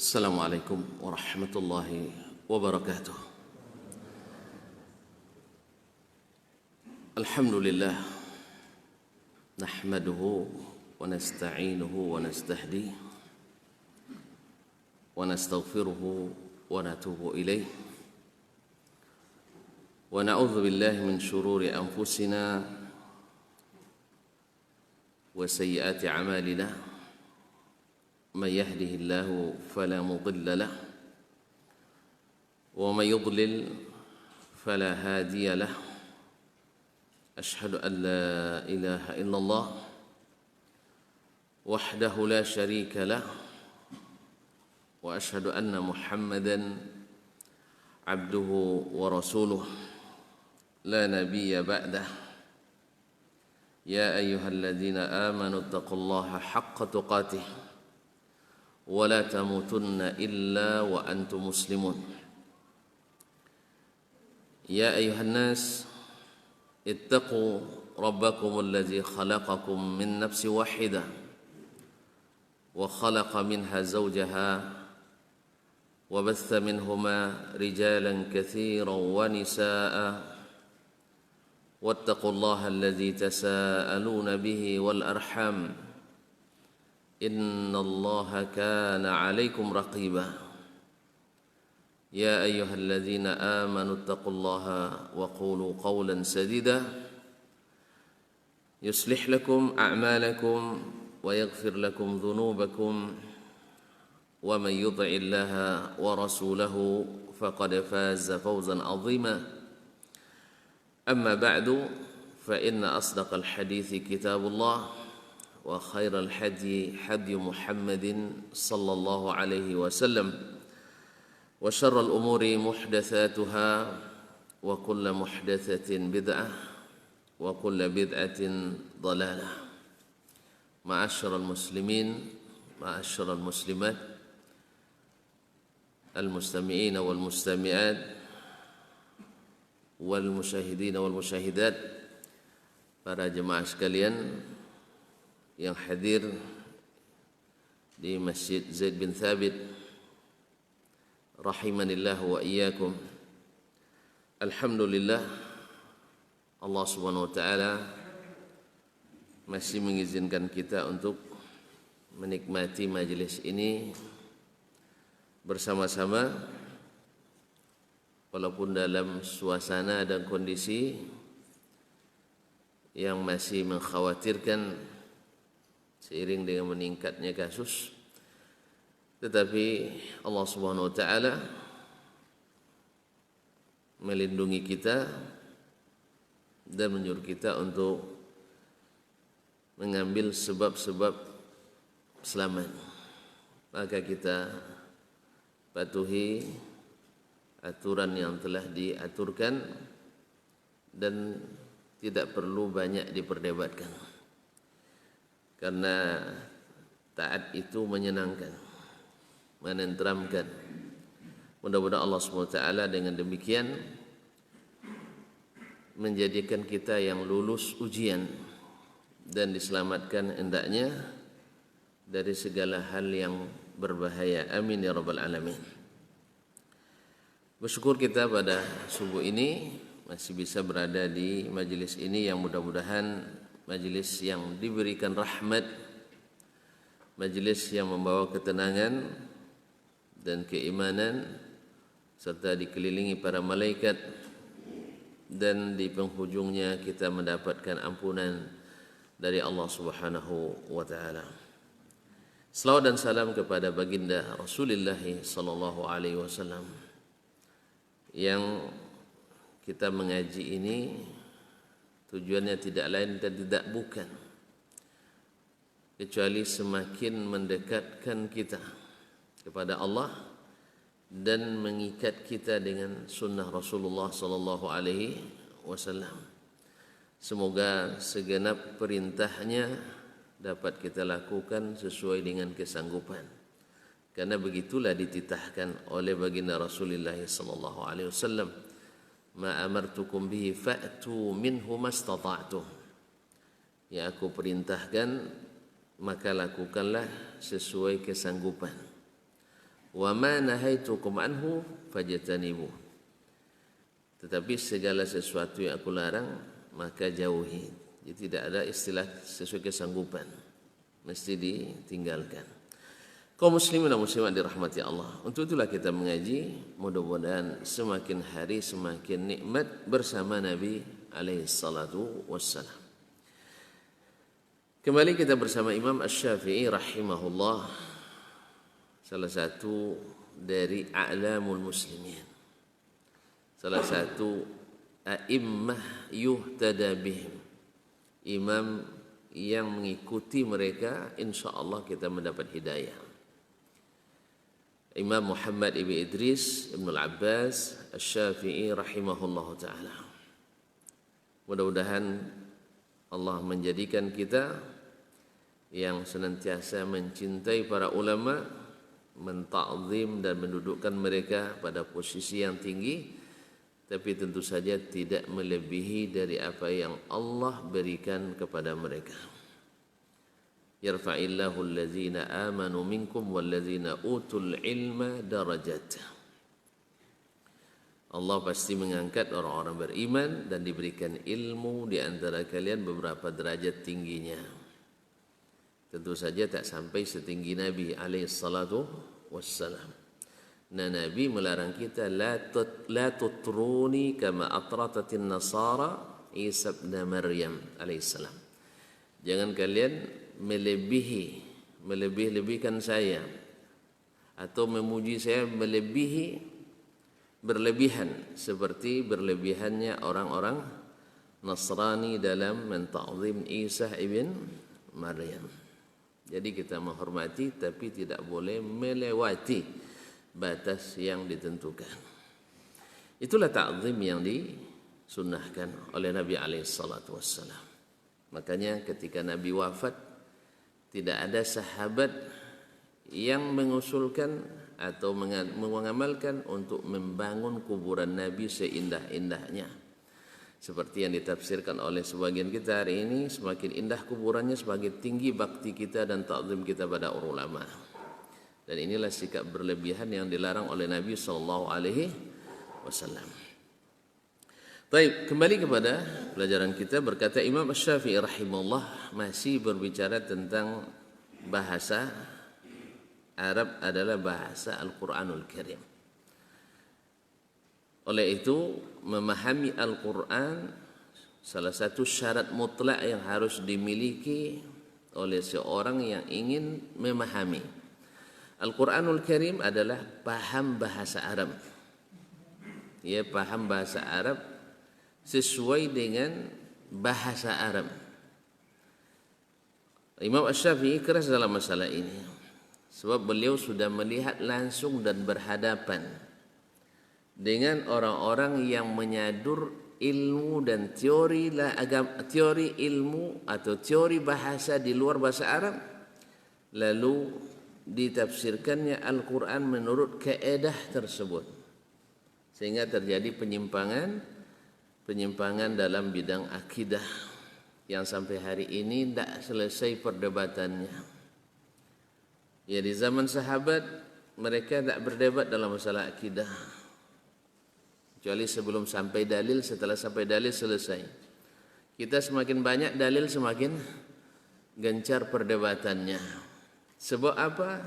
Assalamualaikum warahmatullahi wabarakatuh. Alhamdulillah, nahmaduhu wa nasta'inuhu wa nastahdihi wa nastaghfiruhu wa natubu ilaih wa na'udzu billahi min syururi anfusina wa sayyiati a'malina. من يهده الله فلا مضل له ومن يضلل فلا هادي له أشهد أن لا إله إلا الله وحده لا شريك له وأشهد أن محمدا عبده ورسوله لا نبي بعده يا أيها الذين آمنوا اتقوا الله حق تقاته ولا تموتن إلا وأنتم مسلمون يا أيها الناس اتقوا ربكم الذي خلقكم من نفس واحدة وخلق منها زوجها وبث منهما رجالا كثيرا ونساء واتقوا الله الذي تساءلون به والأرحام إن الله كان عليكم رقيبا يا أيها الذين آمنوا اتقوا الله وقولوا قولا سديدا يصلح لكم أعمالكم ويغفر لكم ذنوبكم ومن يطع الله ورسوله فقد فاز فوزا عظيما أما بعد فإن أصدق الحديث كتاب الله وخير الحدي حدي محمد صلى الله عليه وسلم وشر الأمور محدثاتها وكل محدثة بدعة وكل بدعة ضلالة. معاشر المسلمين معاشر المسلمات المستمعين والمستمعات والمشاهدين والمشاهدات, para jemaah sekalian yang hadir di Masjid Zaid bin Thabit rahimanillah wa iyyakum. Alhamdulillah, Allah Subhanahu wa taala masih mengizinkan kita untuk menikmati majelis ini bersama-sama walaupun dalam suasana dan kondisi yang masih mengkhawatirkan seiring dengan meningkatnya kasus, tetapi Allah Subhanahu wa taala melindungi kita dan menyuruh kita untuk mengambil sebab-sebab selamat. Maka kita patuhi aturan yang telah diaturkan dan tidak perlu banyak diperdebatkan, karena taat itu menyenangkan, menenteramkan. Mudah-mudahan Allah SWT dengan demikian menjadikan kita yang lulus ujian dan diselamatkan hendaknya dari segala hal yang berbahaya. Amin ya rabbal alamin. Bersyukur kita pada subuh ini masih bisa berada di majelis ini yang mudah-mudahan majelis yang diberikan rahmat, majelis yang membawa ketenangan dan keimanan, serta dikelilingi para malaikat, dan di penghujungnya kita mendapatkan ampunan dari Allah Subhanahu wa taala. Selawat dan salam kepada baginda Rasulullah sallallahu alaihi wasallam. Yang kita mengaji ini tujuannya tidak lain dan tidak bukan kecuali semakin mendekatkan kita kepada Allah dan mengikat kita dengan sunnah Rasulullah sallallahu alaihi wasallam. Semoga segenap perintahnya dapat kita lakukan sesuai dengan kesanggupan, karena begitulah dititahkan oleh baginda Rasulullah sallallahu alaihi wasallam, ma amartukum bihi fa'tu minhu mastata'tum. Yang aku perintahkan maka lakukanlah sesuai kesanggupan. wa ma nahaitukum anhu fajtanibu. Tetapi segala sesuatu yang aku larang maka jauhi. Jadi tidak ada istilah sesuai kesanggupan, mesti ditinggalkan. Kaum muslimin dan muslimat dirahmati Allah. Untuk itulah kita mengaji, mudah-mudahan semakin hari semakin nikmat bersama Nabi alaihi salatu wassalam. Kembali kita bersama Imam Asy-Syafi'i rahimahullah, salah satu dari a'lamul muslimin, salah satu a'immah yuhtada bihim, imam yang mengikuti mereka insyaallah kita mendapat hidayah. Imam Muhammad ibn Idris ibn al-Abbas Asy-Syafi'i rahimahullah ta'ala. Mudah-mudahan Allah menjadikan kita yang senantiasa mencintai para ulama, mentakzim dan mendudukkan mereka pada posisi yang tinggi, tapi tentu saja tidak melebihi dari apa yang Allah berikan kepada mereka. Yarfa'illahu allazina amanu minkum wallazina utul ilma darajat. Allah pasti mengangkat orang-orang beriman dan diberikan ilmu di antara kalian beberapa derajat tingginya. Tentu saja tak sampai setinggi Nabi alaihi salatu wassalam. Nah, Nabi melarang kita la tutruni kama atratatin nasara Isa ibn Maryam alaihi salam. Jangan kalian melebih-lebihkan saya atau memuji saya berlebihan seperti berlebihannya orang-orang Nasrani dalam mentakzim Isa ibn Maryam. Jadi kita menghormati tapi tidak boleh melewati batas yang ditentukan. Itulah takzim yang disunnahkan oleh Nabi alaihi salatu wassalam. Makanya ketika Nabi wafat, tidak ada sahabat yang mengusulkan atau mengamalkan untuk membangun kuburan Nabi seindah-indahnya. Seperti yang ditafsirkan oleh sebagian kita hari ini, semakin indah kuburannya semakin tinggi bakti kita dan takzim kita pada ulama. Dan inilah sikap berlebihan yang dilarang oleh Nabi sallallahu alaihi wasallam. Baik, kembali kepada pelajaran kita. Berkata Imam Asy-Syafi'i rahimahullah, masih berbicara tentang bahasa Arab adalah bahasa Al-Quranul Karim. Oleh itu, memahami Al-Quran salah satu syarat mutlak yang harus dimiliki oleh seorang yang ingin memahami. Al-Quranul Karim adalah paham bahasa Arab. Ia paham bahasa Arab sesuai dengan bahasa Arab. Imam Asy-Syafi'i keras dalam masalah ini sebab beliau sudah melihat langsung dan berhadapan dengan orang-orang yang menyadur ilmu dan teori ilmu atau teori bahasa di luar bahasa Arab, lalu ditafsirkannya Al-Quran menurut kaedah tersebut, sehingga terjadi penyimpangan dalam bidang akidah yang sampai hari ini tidak selesai perdebatannya. Ya, di zaman sahabat mereka tidak berdebat dalam masalah akidah, kecuali sebelum sampai dalil. Setelah sampai dalil selesai. Kita semakin banyak dalil semakin gencar perdebatannya. Sebab apa?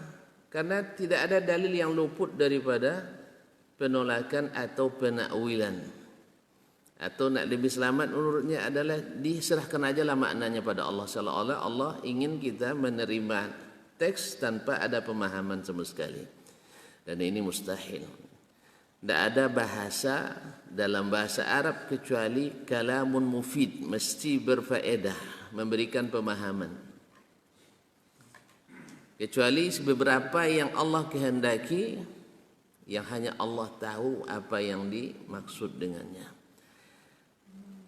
Karena tidak ada dalil yang luput daripada penolakan atau penakwilan. Atau nak lebih selamat menurutnya adalah diserahkan ajalah maknanya pada Allah. Seolah-olah Allah ingin kita menerima teks tanpa ada pemahaman sama sekali. Dan ini mustahil. Tidak ada bahasa dalam bahasa Arab kecuali kalamun mufid, mesti berfaedah, memberikan pemahaman. Kecuali beberapa yang Allah kehendaki, yang hanya Allah tahu apa yang dimaksud dengannya.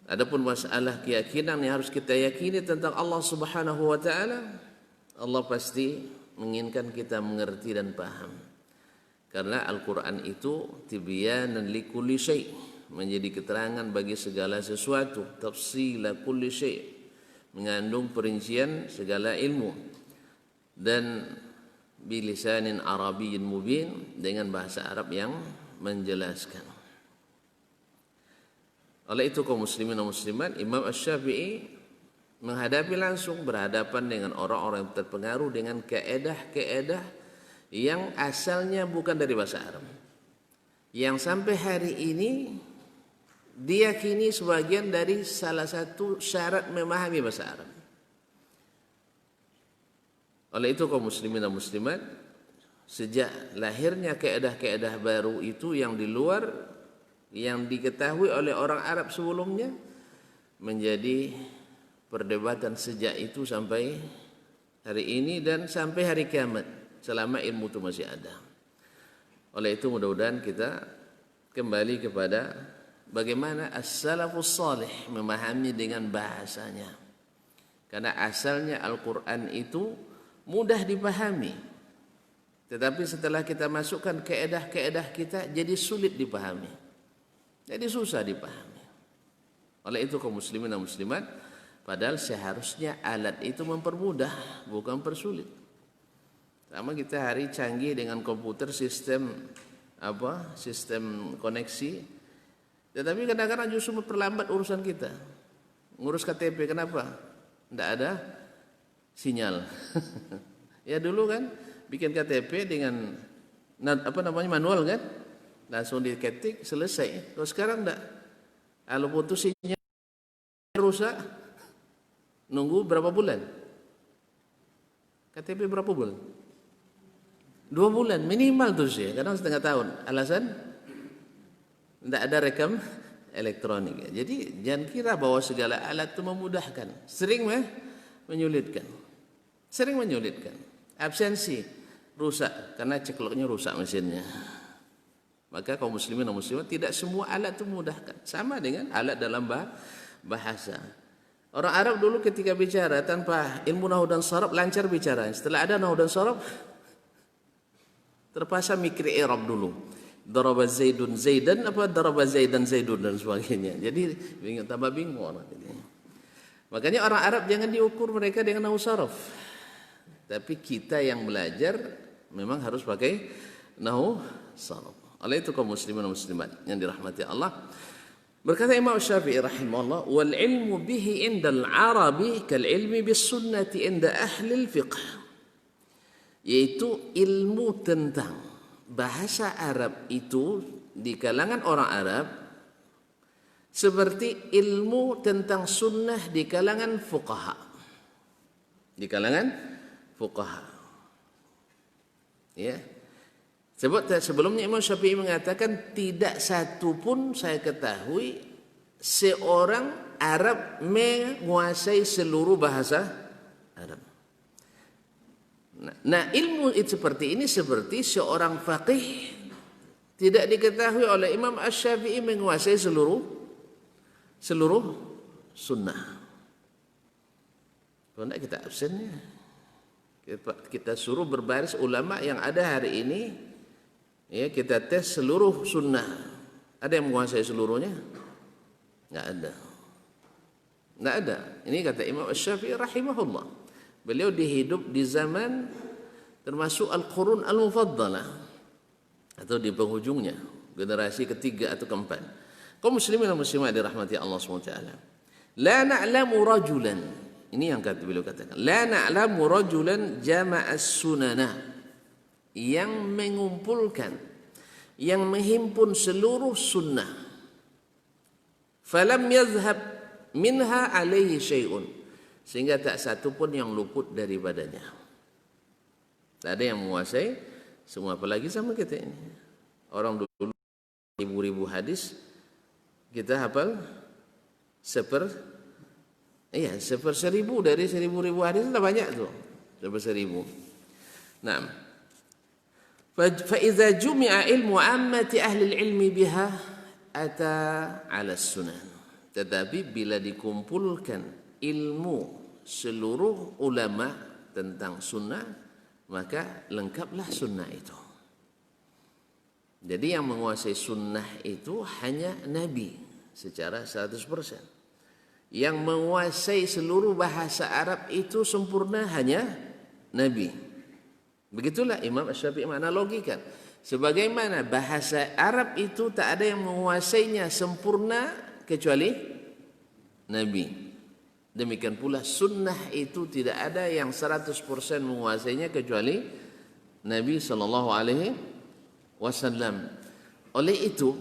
Adapun masalah keyakinan yang harus kita yakini tentang Allah Subhanahu wa taala, Allah pasti menginginkan kita mengerti dan paham. Karena Al-Qur'an itu tibyanan likulli syai', menjadi keterangan bagi segala sesuatu, tafsila kulli syai', mengandung perincian segala ilmu. Dan bilisanin arabiyyin mubin, dengan bahasa Arab yang menjelaskan. Oleh itu kaum muslimin dan muslimat, Imam Asy-Syafi'i menghadapi langsung, berhadapan dengan orang-orang yang terpengaruh dengan kaedah-kaedah yang asalnya bukan dari bahasa Arab, yang sampai hari ini diyakini sebagian dari salah satu syarat memahami bahasa Arab. Oleh itu kaum muslimin dan muslimat, sejak lahirnya kaedah-kaedah baru itu yang di luar yang diketahui oleh orang Arab sebelumnya, menjadi perdebatan sejak itu sampai hari ini dan sampai hari kiamat, selama ilmu itu masih ada. Oleh itu mudah-mudahan kita kembali kepada bagaimana as-salafus salih memahami dengan bahasanya. Karena asalnya Al-Quran itu mudah dipahami, tetapi setelah kita masukkan kaedah-kaedah kita jadi sulit dipahami, jadi susah dipahami. Oleh itu kaum muslimin dan muslimat, padahal seharusnya alat itu mempermudah, bukan persulit. Sama kita hari canggih dengan komputer, sistem koneksi, tetapi kadang-kadang justru memperlambat urusan kita. Ngurus KTP kenapa? Tidak ada sinyal. Ya dulu kan bikin KTP dengan manual kan, langsung diketik selesai. Kalau sekarang enggak. Kalau putus sinyal rusak, nunggu berapa bulan? KTP berapa bulan? 2 bulan minimal terus ya, kadang setengah tahun. Alasan? Tidak ada rekam elektronik. Jadi jangan kira bahwa segala alat itu memudahkan. Sering menyulitkan. Sering menyulitkan. Absensi rusak karena cekloknya rusak mesinnya. Maka kaum muslimin dan muslimat, tidak semua alat itu memudahkan. Sama dengan alat dalam bahasa. Orang Arab dulu ketika bicara tanpa ilmu nahwu dan sharaf lancar bicara. Setelah ada nahwu dan sharaf terpaksa mikir i'rab dulu. Daraba Zaidun Zaidan apa daraba Zaidan Zaidun dan sebagainya. Jadi tambah bingung orang ini. Makanya orang Arab jangan diukur mereka dengan nahwu sharaf. Tapi kita yang belajar memang harus pakai nahwu sharaf. Oleh itu kaum muslimin dan muslimat yang dirahmati Allah, berkata Imam Syafi'i rahimahullah, wal ilmu bihi indal arabi kal ilmi bis sunnati inda ahli al fiqh, yaitu ilmu tentang bahasa Arab itu di kalangan orang Arab seperti ilmu tentang sunnah di kalangan fuqaha. Di kalangan fuqaha. Ya. Sebelumnya Imam Syafi'i mengatakan tidak satu pun saya ketahui seorang Arab menguasai seluruh bahasa Arab. Nah, ilmu itu seperti ini, seperti seorang faqih tidak diketahui oleh Imam Asy-Syafi'i menguasai seluruh sunnah. Kalau tidak kita absennya. Kita suruh berbaris ulama yang ada hari ini, ya, kita tes seluruh sunnah. Ada yang menguasai seluruhnya? Tidak ada. Tidak ada. Ini kata Imam Asy-Syafi'i rahimahullah. Beliau dihidup di zaman termasuk Al-Qurun Al-Mufaddalah, atau di penghujungnya, generasi ketiga atau keempat. Kaum muslimin dan muslimat dirahmati Allah SWT. La na'lamu rajulan, ini yang beliau katakan, la na'lamu rajulan jama'as sunana, yang mengumpulkan, yang menghimpun seluruh sunnah, falam yazhab minha alaihi syai'un, sehingga tak satu pun yang luput daripadanya. Tak ada yang menguasai semua, apalagi sama kita ini. Orang dulu ribu-ribu hadis, kita hafal seper-seribu dari 1000 hadis, sudah banyak tuh, seper-1000. Nah, fa idza jumi'a ilmu ammati ahli ilmi biha ata 'ala sunan. Tetapi bila dikumpulkan ilmu seluruh ulama tentang sunnah, maka lengkaplah sunnah itu. Jadi yang menguasai sunnah itu hanya Nabi secara 100%. Yang menguasai seluruh bahasa Arab itu sempurna hanya Nabi. Begitulah Imam Asy-Syafi'i menganalogikan. Sebagaimana bahasa Arab itu tak ada yang menguasainya sempurna kecuali Nabi. Demikian pula sunnah itu tidak ada yang 100% menguasainya kecuali Nabi sallallahu alaihi wasallam. Oleh itu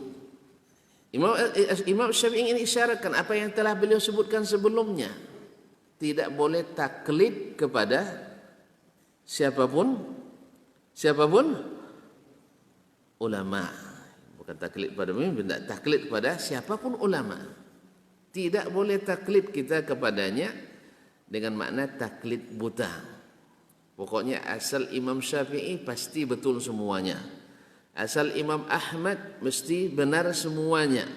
Imam Syafi'i ingin isyaratkan apa yang telah beliau sebutkan sebelumnya. Tidak boleh taklid kepada siapapun ulama. Bukan taklid pada pemimpin, taklid kepada siapapun ulama. Tidak boleh taklid kita kepadanya dengan makna taklid buta. Pokoknya asal Imam Syafi'i pasti betul semuanya. Asal Imam Ahmad mesti benar semuanya.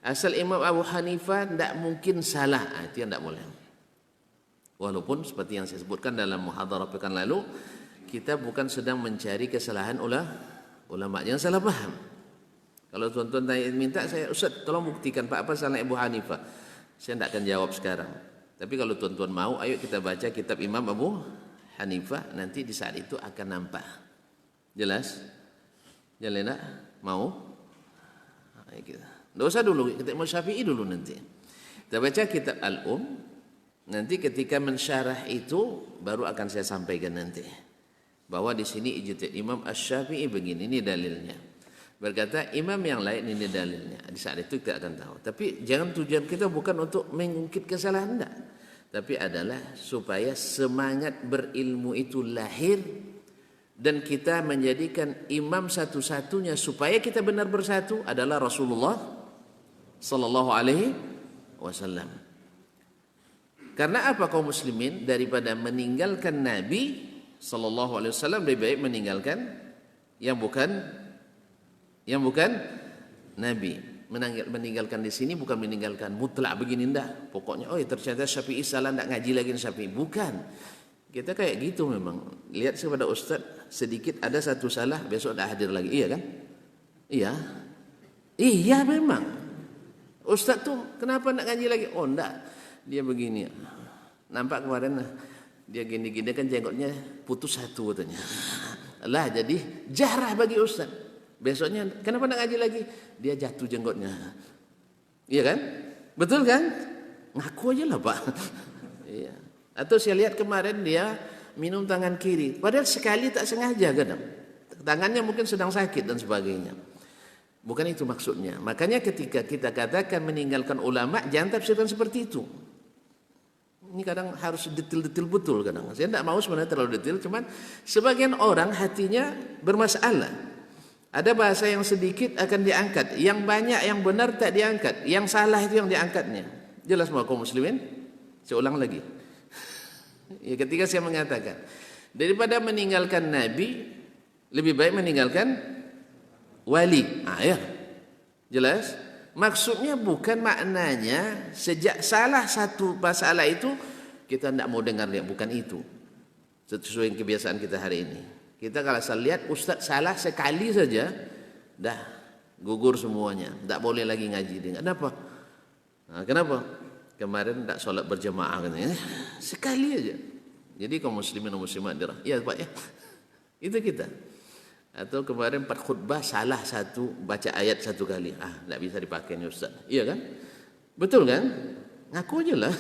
Asal Imam Abu Hanifah tidak mungkin salah. Itu yang tidak boleh. Walaupun seperti yang saya sebutkan dalam muhadharah pekan lalu, kita bukan sedang mencari kesalahan ulama yang salah paham. Kalau tuan-tuan minta saya, Ustaz tolong buktikan Pak apa salah Abu Hanifah. Saya tidak akan jawab sekarang. Tapi kalau tuan-tuan mau, ayo kita baca kitab Imam Abu Hanifah. Nanti di saat itu akan nampak. Jelas? Jalan tak? Mau? Tidak usah dulu, kita Imam Syafi'i dulu nanti. Kita baca kitab Al-Um. Nanti ketika mensyarah itu baru akan saya sampaikan nanti. Bahwa di sini ijtihad Imam Asy-Syafi'i begini, ini dalilnya. Berkata imam yang lain ini dalilnya. Di saat itu kita akan tahu. Tapi jangan tujuan kita bukan untuk mengungkit kesalahan, enggak. Tapi adalah supaya semangat berilmu itu lahir dan kita menjadikan imam satu-satunya supaya kita benar bersatu adalah Rasulullah sallallahu alaihi wasallam. Karena apa kaum muslimin daripada meninggalkan Nabi sallallahu alaihi wasallam lebih baik meninggalkan yang bukan Nabi. Meninggalkan di sini bukan meninggalkan mutlak begini ndak. Pokoknya ternyata Syafi'i salah ndak ngaji lagi Syafi'i. Bukan. Kita kayak gitu memang. Lihat kepada ustaz sedikit ada satu salah besok dah hadir lagi. Iya kan? Iya. Iya memang. Ustaz tuh kenapa ndak ngaji lagi? Oh ndak. Dia begini. Nampak kemarin dia gini-gini kan jenggotnya putus satu katanya. Lah jadi jarah bagi ustaz. Besoknya kenapa nak ngaji lagi? Dia jatuh jenggotnya. Iya kan? Betul kan? Ngaku aja lah Pak. Iya. Atau saya lihat kemarin dia minum tangan kiri. Padahal sekali tak sengaja kadang. Tangannya mungkin sedang sakit dan sebagainya. Bukan itu maksudnya. Makanya ketika kita katakan meninggalkan ulama, jangan tafsirkan seperti itu. Ini kadang harus detail-detail betul kadang. Saya tidak mau sebenarnya terlalu detail, cuman sebagian orang hatinya bermasalah. Ada bahasa yang sedikit akan diangkat, yang banyak yang benar tak diangkat, yang salah itu yang diangkatnya. Jelas mau kaum muslimin? Saya ulang lagi. Ya, ketika saya mengatakan daripada meninggalkan Nabi, lebih baik meninggalkan wali. Ya. Jelas? Maksudnya bukan maknanya sejak salah satu masalah itu kita tidak mau dengar dia, bukan itu. Sesuai kebiasaan kita hari ini. Kita kalau lihat ustaz salah sekali saja, dah gugur semuanya, tidak boleh lagi ngaji dia. Kenapa? Nah, kenapa? Kemarin tak solat berjemaah katanya, sekali aja. Jadi kaum muslimin dan muslimat dirah. Iya Pak ya. Itu kita. Atau kemarin 4 khutbah salah satu baca ayat satu kali. Tak bisa dipakai ni ustaz. Iya kan? Betul kan? Ngaku aja lah.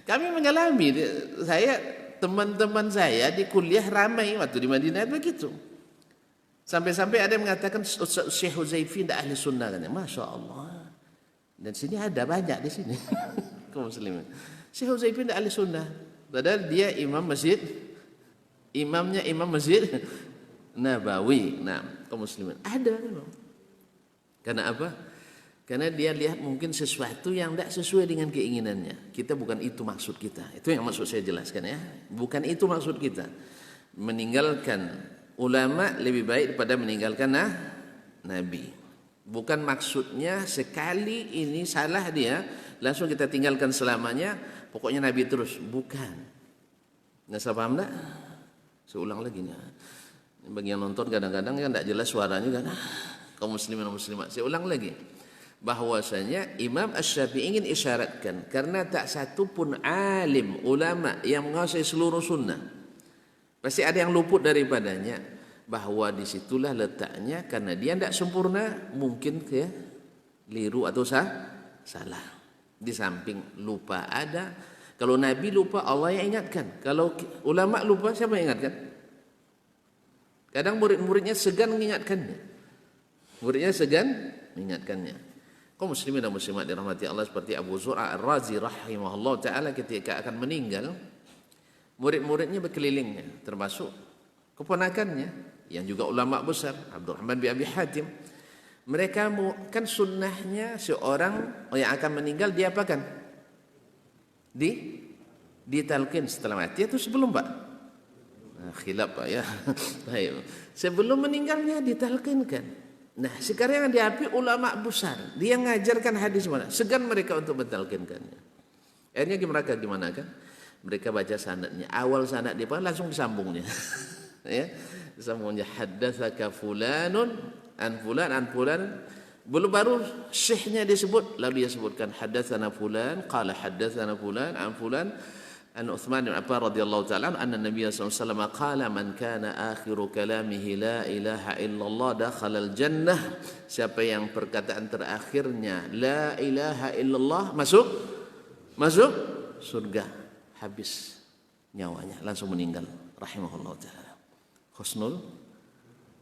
Kami mengalami, teman-teman saya di kuliah ramai waktu di Madinah begitu. Sampai-sampai ada yang mengatakan Syekh Huzaifi tidak ahli sunnah kan? Masya Allah. Dan sini ada banyak di sini. Kaum muslimin. Syekh Huzaifi tidak ahli sunnah. Padahal dia imam masjid. Imamnya imam masjid Nabawi. Nah, kaum muslimin. Ada memang. Karena apa? Karena dia lihat mungkin sesuatu yang tidak sesuai dengan keinginannya. Kita bukan itu maksud kita. Itu yang maksud saya jelaskan ya. Bukan itu maksud kita. Meninggalkan ulama lebih baik daripada meninggalkan Nabi. Bukan maksudnya sekali ini salah dia, langsung kita tinggalkan selamanya. Pokoknya Nabi terus. Bukan. Nggak salah paham tak? Saya ulang lagi. Bagi yang nonton kadang-kadang kan tidak jelas suaranya kan. Kaum muslimin dan muslimat. Saya ulang lagi. Bahwasanya Imam Asy-Syafi'i ingin isyaratkan karena tak satu pun alim ulama yang menguasai seluruh sunnah Pasti ada yang luput daripadanya, bahwa disitulah letaknya karena dia tidak sempurna, mungkin keliru atau salah. Di samping lupa ada. Kalau Nabi lupa, Allah yang ingatkan. Kalau ulama lupa, siapa yang ingatkan? Kadang murid-muridnya segan mengingatkannya. Muridnya segan mengingatkannya. Kaum muslimin dan muslimat dirahmati Allah, seperti Abu Zur'a Ar-Razi rahimahullah ta'ala, ketika akan meninggal, murid-muridnya berkelilingnya, termasuk keponakannya yang juga ulama besar, Abdurrahman bin Abi Hatim. Mereka kan sunnahnya seorang yang akan meninggal dia apakan? Ditalqin setelah mati atau sebelum, Pak? Khilaf, Pak, ya. Baik. Sebelum meninggalnya ditalqinkan. Nah, sekarang yang diapi ulama besar, dia ngajarkan hadis mana? Segan mereka untuk mentalqinkannya. Akhirnya mereka gimana kan? Mereka baca sanadnya. Awal sanad dia langsung disambungnya. Ya, disambungnya haddatsaka fulanun an fulan. Belum baru syekhnya disebut, lalu dia sebutkan haddatsana fulan qala haddatsana fulan an Utsman bin Affan radhiyallahu ta'ala anna Nabiy sallallahu alaihi wasallam qala man kana akhiru kalamihi la ilaha illallah dakhala al-jannah. Siapa yang perkataan terakhirnya la ilaha illallah masuk surga. Habis nyawanya, langsung meninggal rahimahullah ta'ala. Husnul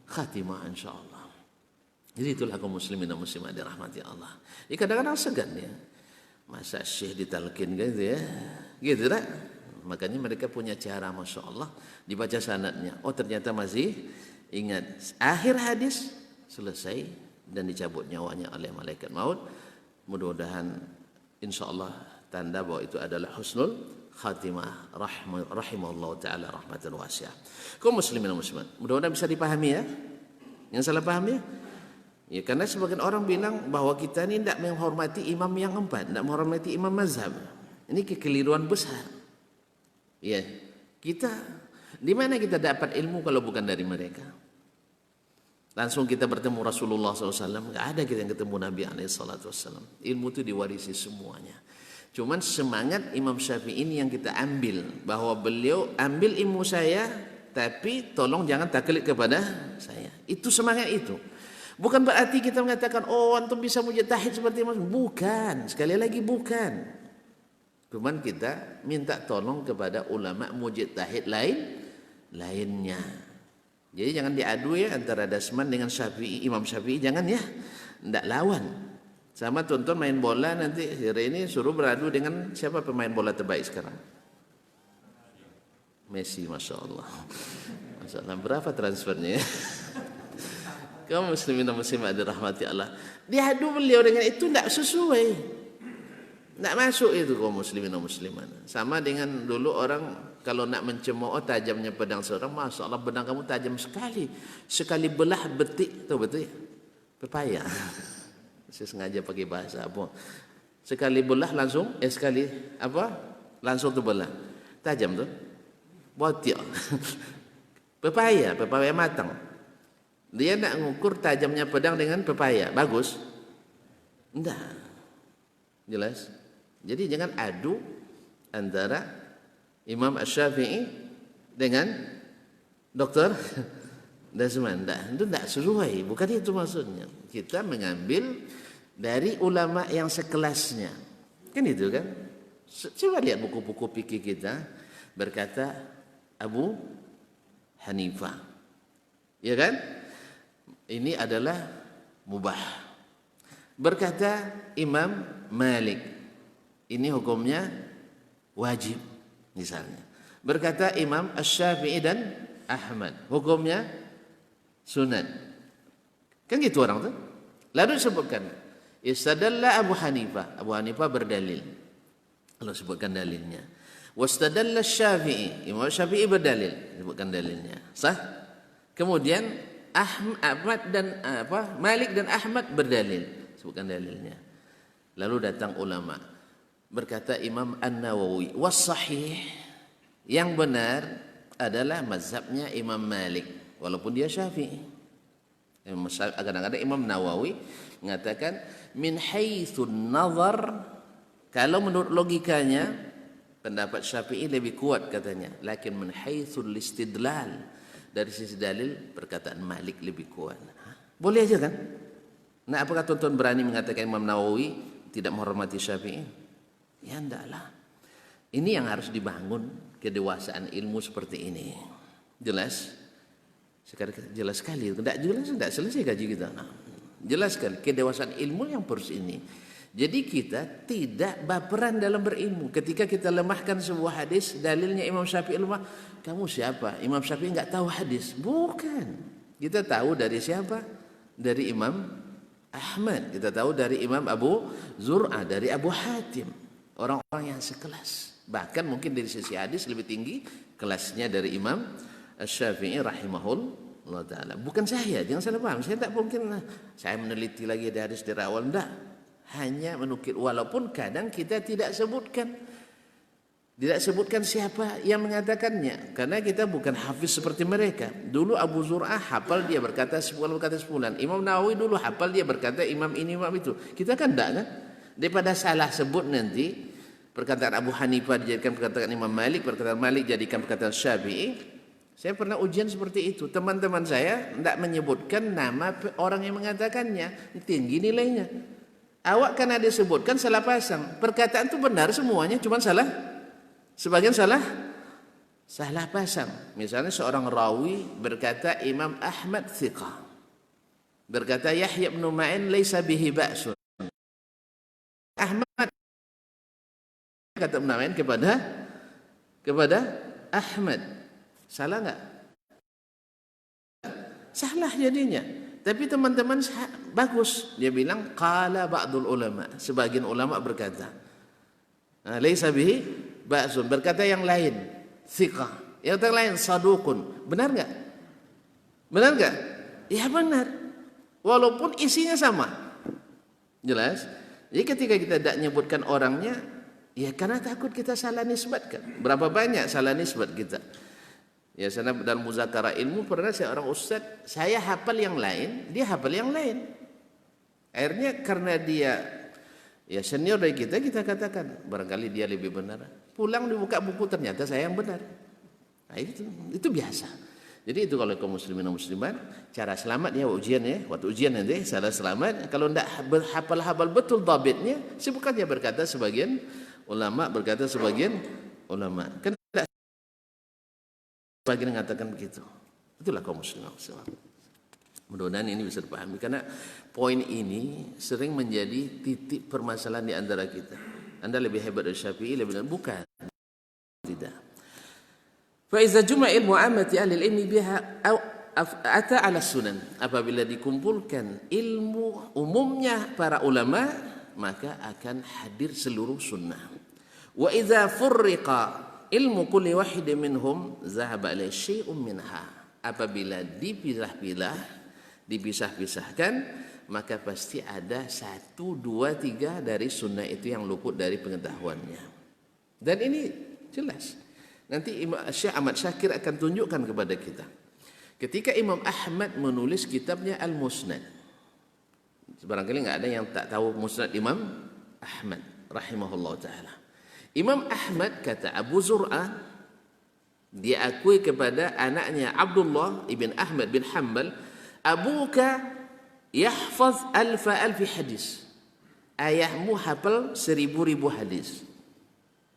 khatimah insyaallah. Jadi itulah kaum muslimin dan muslimat dirahmati Allah. Ya, kadang-kadang segan ya. Masa syekh ditalqin gitu ya. Gitu tak? Makanya mereka punya cara Masya Allah, dibaca sanadnya. Oh, ternyata masih ingat. Akhir hadis selesai dan dicabut nyawanya oleh malaikat maut. Mudah-mudahan insyaallah tanda bahwa itu adalah husnul khatimah rahimahullah ta'ala rahmatan wasi'ah. Kaum muslimin dan muslimat, mudah-mudahan bisa dipahami ya. Yang salah paham ya? Ya, karena sebagian orang bilang bahwa kita ini tidak menghormati imam yang empat, tidak menghormati imam mazhab. Ini kekeliruan besar. Ya, kita di mana kita dapat ilmu kalau bukan dari mereka? Langsung kita bertemu Rasulullah SAW, nggak ada kita yang ketemu Nabi SAW. Ilmu itu diwarisi semuanya. Cuman semangat Imam Syafi'i ini yang kita ambil, bahwa beliau ambil ilmu saya, tapi tolong jangan taklid kepada saya. Itu semangat itu. Bukan berarti kita mengatakan, oh antum bisa mujtahid seperti Mas. Bukan, sekali lagi bukan. Cuman kita minta tolong kepada ulama mujtahid lainnya. Jadi jangan diadu ya antara Dasman dengan Syafi'i, Imam Syafi'i, jangan ya. Tidak lawan. Sama tonton main bola nanti hari ini suruh beradu dengan siapa pemain bola terbaik sekarang? Messi, Masya Allah. Masya Allah, berapa transfernya? Kaum muslimin dan muslimat dirahmati Allah. Diadu beliau dengan itu tidak sesuai. Tidak masuk itu kaum muslimin dan muslimat. Sama dengan dulu orang kalau nak mencemooh tajamnya pedang seorang, Masya Allah pedang kamu tajam sekali. Sekali belah betik, tahu betul ya? Pepaya. Saya sengaja pakai bahasa apa? Sekali belah langsung, sekali apa? Langsung tu belah. Tajam tu. Botiak. Pepaya matang. Dia nak mengukur tajamnya pedang dengan pepaya. Bagus? Enggak. Jelas? Jadi jangan adu antara Imam Asy-Syafi'i dengan Dr. Dasman. Itu tidak sesuai. Bukan itu maksudnya. Kita mengambil dari ulama yang sekelasnya. Kan itu kan? Coba lihat buku-buku fikih kita. Berkata Abu Hanifah. Ya kan? Ini adalah mubah. Berkata Imam Malik, ini hukumnya wajib misalnya. Berkata Imam Asy-Syafi'i dan Ahmad, hukumnya sunat. Kan gitu orang tuh. Lalu disebutkan istadalla Abu Hanifah. Abu Hanifah berdalil. Lalu sebutkan dalilnya. Wastadalla Syafi'i. Imam Syafi'i berdalil, sebutkan dalilnya. Sah? Kemudian Ahmad dan Malik dan Ahmad berdalil, sebutkan dalilnya. Lalu datang ulama, berkata Imam An-Nawawi, was-sahih, yang benar adalah mazhabnya Imam Malik, walaupun dia Syafi'i. Kadang-kadang Imam Nawawi mengatakan min haitsun nazar, kalau menurut logikanya pendapat Syafi'i lebih kuat katanya. Lakin min haitsul istidlal, dari sisi dalil perkataan Malik lebih kuat. Boleh aja kan? Nah, apakah tuan-tuan berani mengatakan Imam Nawawi tidak menghormati Syafi'i? Ya enggaklah. Ini yang harus dibangun, kedewasaan ilmu seperti ini. Jelas? Sekarang jelas sekali. Tidak jelas, tidak selesai gaji kita. Nah, jelas sekali kedewasaan ilmu yang harus ini. Jadi kita tidak baperan dalam berilmu. Ketika kita lemahkan sebuah hadis, dalilnya Imam Syafi'i lemah, kamu siapa? Imam Syafi'i enggak tahu hadis. Bukan. Kita tahu dari siapa? Dari Imam Ahmad. Kita tahu dari Imam Abu Zur'ah, dari Abu Hatim. Orang-orang yang sekelas. Bahkan mungkin dari sisi hadis lebih tinggi kelasnya dari Imam Syafi'i rahimahullah ta'ala. Bukan saya, jangan salah paham. Saya tak mungkin saya meneliti lagi dari hadis dari awal. Tidak. Hanya menukil, walaupun kadang kita tidak sebutkan siapa yang mengatakannya, karena kita bukan hafiz seperti mereka. Dulu Abu Zur'ah hafal, dia berkata sebulan. Imam Nawawi dulu hafal, dia berkata imam ini imam itu. Kita kan tidak kan? Daripada salah sebut nanti perkataan Abu Hanifah dijadikan perkataan Imam Malik, perkataan Malik jadikan perkataan Syafi'i. Saya pernah ujian seperti itu. Teman-teman saya tidak menyebutkan nama orang yang mengatakannya, tinggi nilainya. Awak kan ada sebutkan salah pasang. Perkataan itu benar semuanya, cuma salah. Sebagian salah pasang. Misalnya seorang rawi berkata Imam Ahmad thiqah. Berkata Yahya bin Ma'in laisa bihi ba'sun. Ahmad kata Ibn Ma'in kepada Ahmad. Salah enggak? Salah jadinya. Tapi teman-teman bagus. Dia bilang qala ba'dul ulama. Sebagian ulama berkata laisa bihi ba'sun. Berkata yang lain thiqah. Yang lain saduqun. Benar enggak? Benar enggak? Ya benar. Walaupun isinya sama. Jelas? Jadi ketika kita tidak menyebutkan orangnya, ya karena takut kita salah nisbatkan. Berapa banyak salah nisbat kita? Ya, sana dalam muzakarah ilmu pernah seorang ustaz, saya hafal yang lain, dia hafal yang lain. Akhirnya karena dia ya senior dari kita katakan barangkali dia lebih benar. Pulang dibuka buku ternyata saya yang benar. Nah, itu biasa. Jadi itu kalau kaum muslimin dan muslimat, cara selamat ya ujian ya, waktu ujian nanti cara selamat. Kalau tidak hafal betul dhabitnya, sebutkan dia berkata sebagian ulama kan bagian mengatakan begitu. Itulah kaum muslimin. Mudah-mudahan ini bisa dipahami karena poin ini sering menjadi titik permasalahan di antara kita. Anda lebih hebat dari Syafi'i, lebih bukan. Tidak. Fa iza juma' ilmu amati ahli ilmi biha ata ala sunan. Apabila dikumpulkan ilmu umumnya para ulama, maka akan hadir seluruh sunnah. Wa iza furriqa ilmu kulli wahid minhum zahaba ilai syai'un minha. Apabila dipisah-pisahkan, maka pasti ada 1, 2, 3 dari sunnah itu yang luput dari pengetahuannya. Dan ini jelas. Nanti Syekh Ahmad Syakir akan tunjukkan kepada kita. Ketika Imam Ahmad menulis kitabnya Al-Musnad, barangkali enggak ada yang tak tahu Musnad Imam Ahmad rahimahullah ta'ala. Imam Ahmad kata Abu Zur'ah, dia akui kepada anaknya Abdullah ibn Ahmad bin Hanbal, abuka yahfaz alfi hadis. Ayahmu hafal 1000 hadis.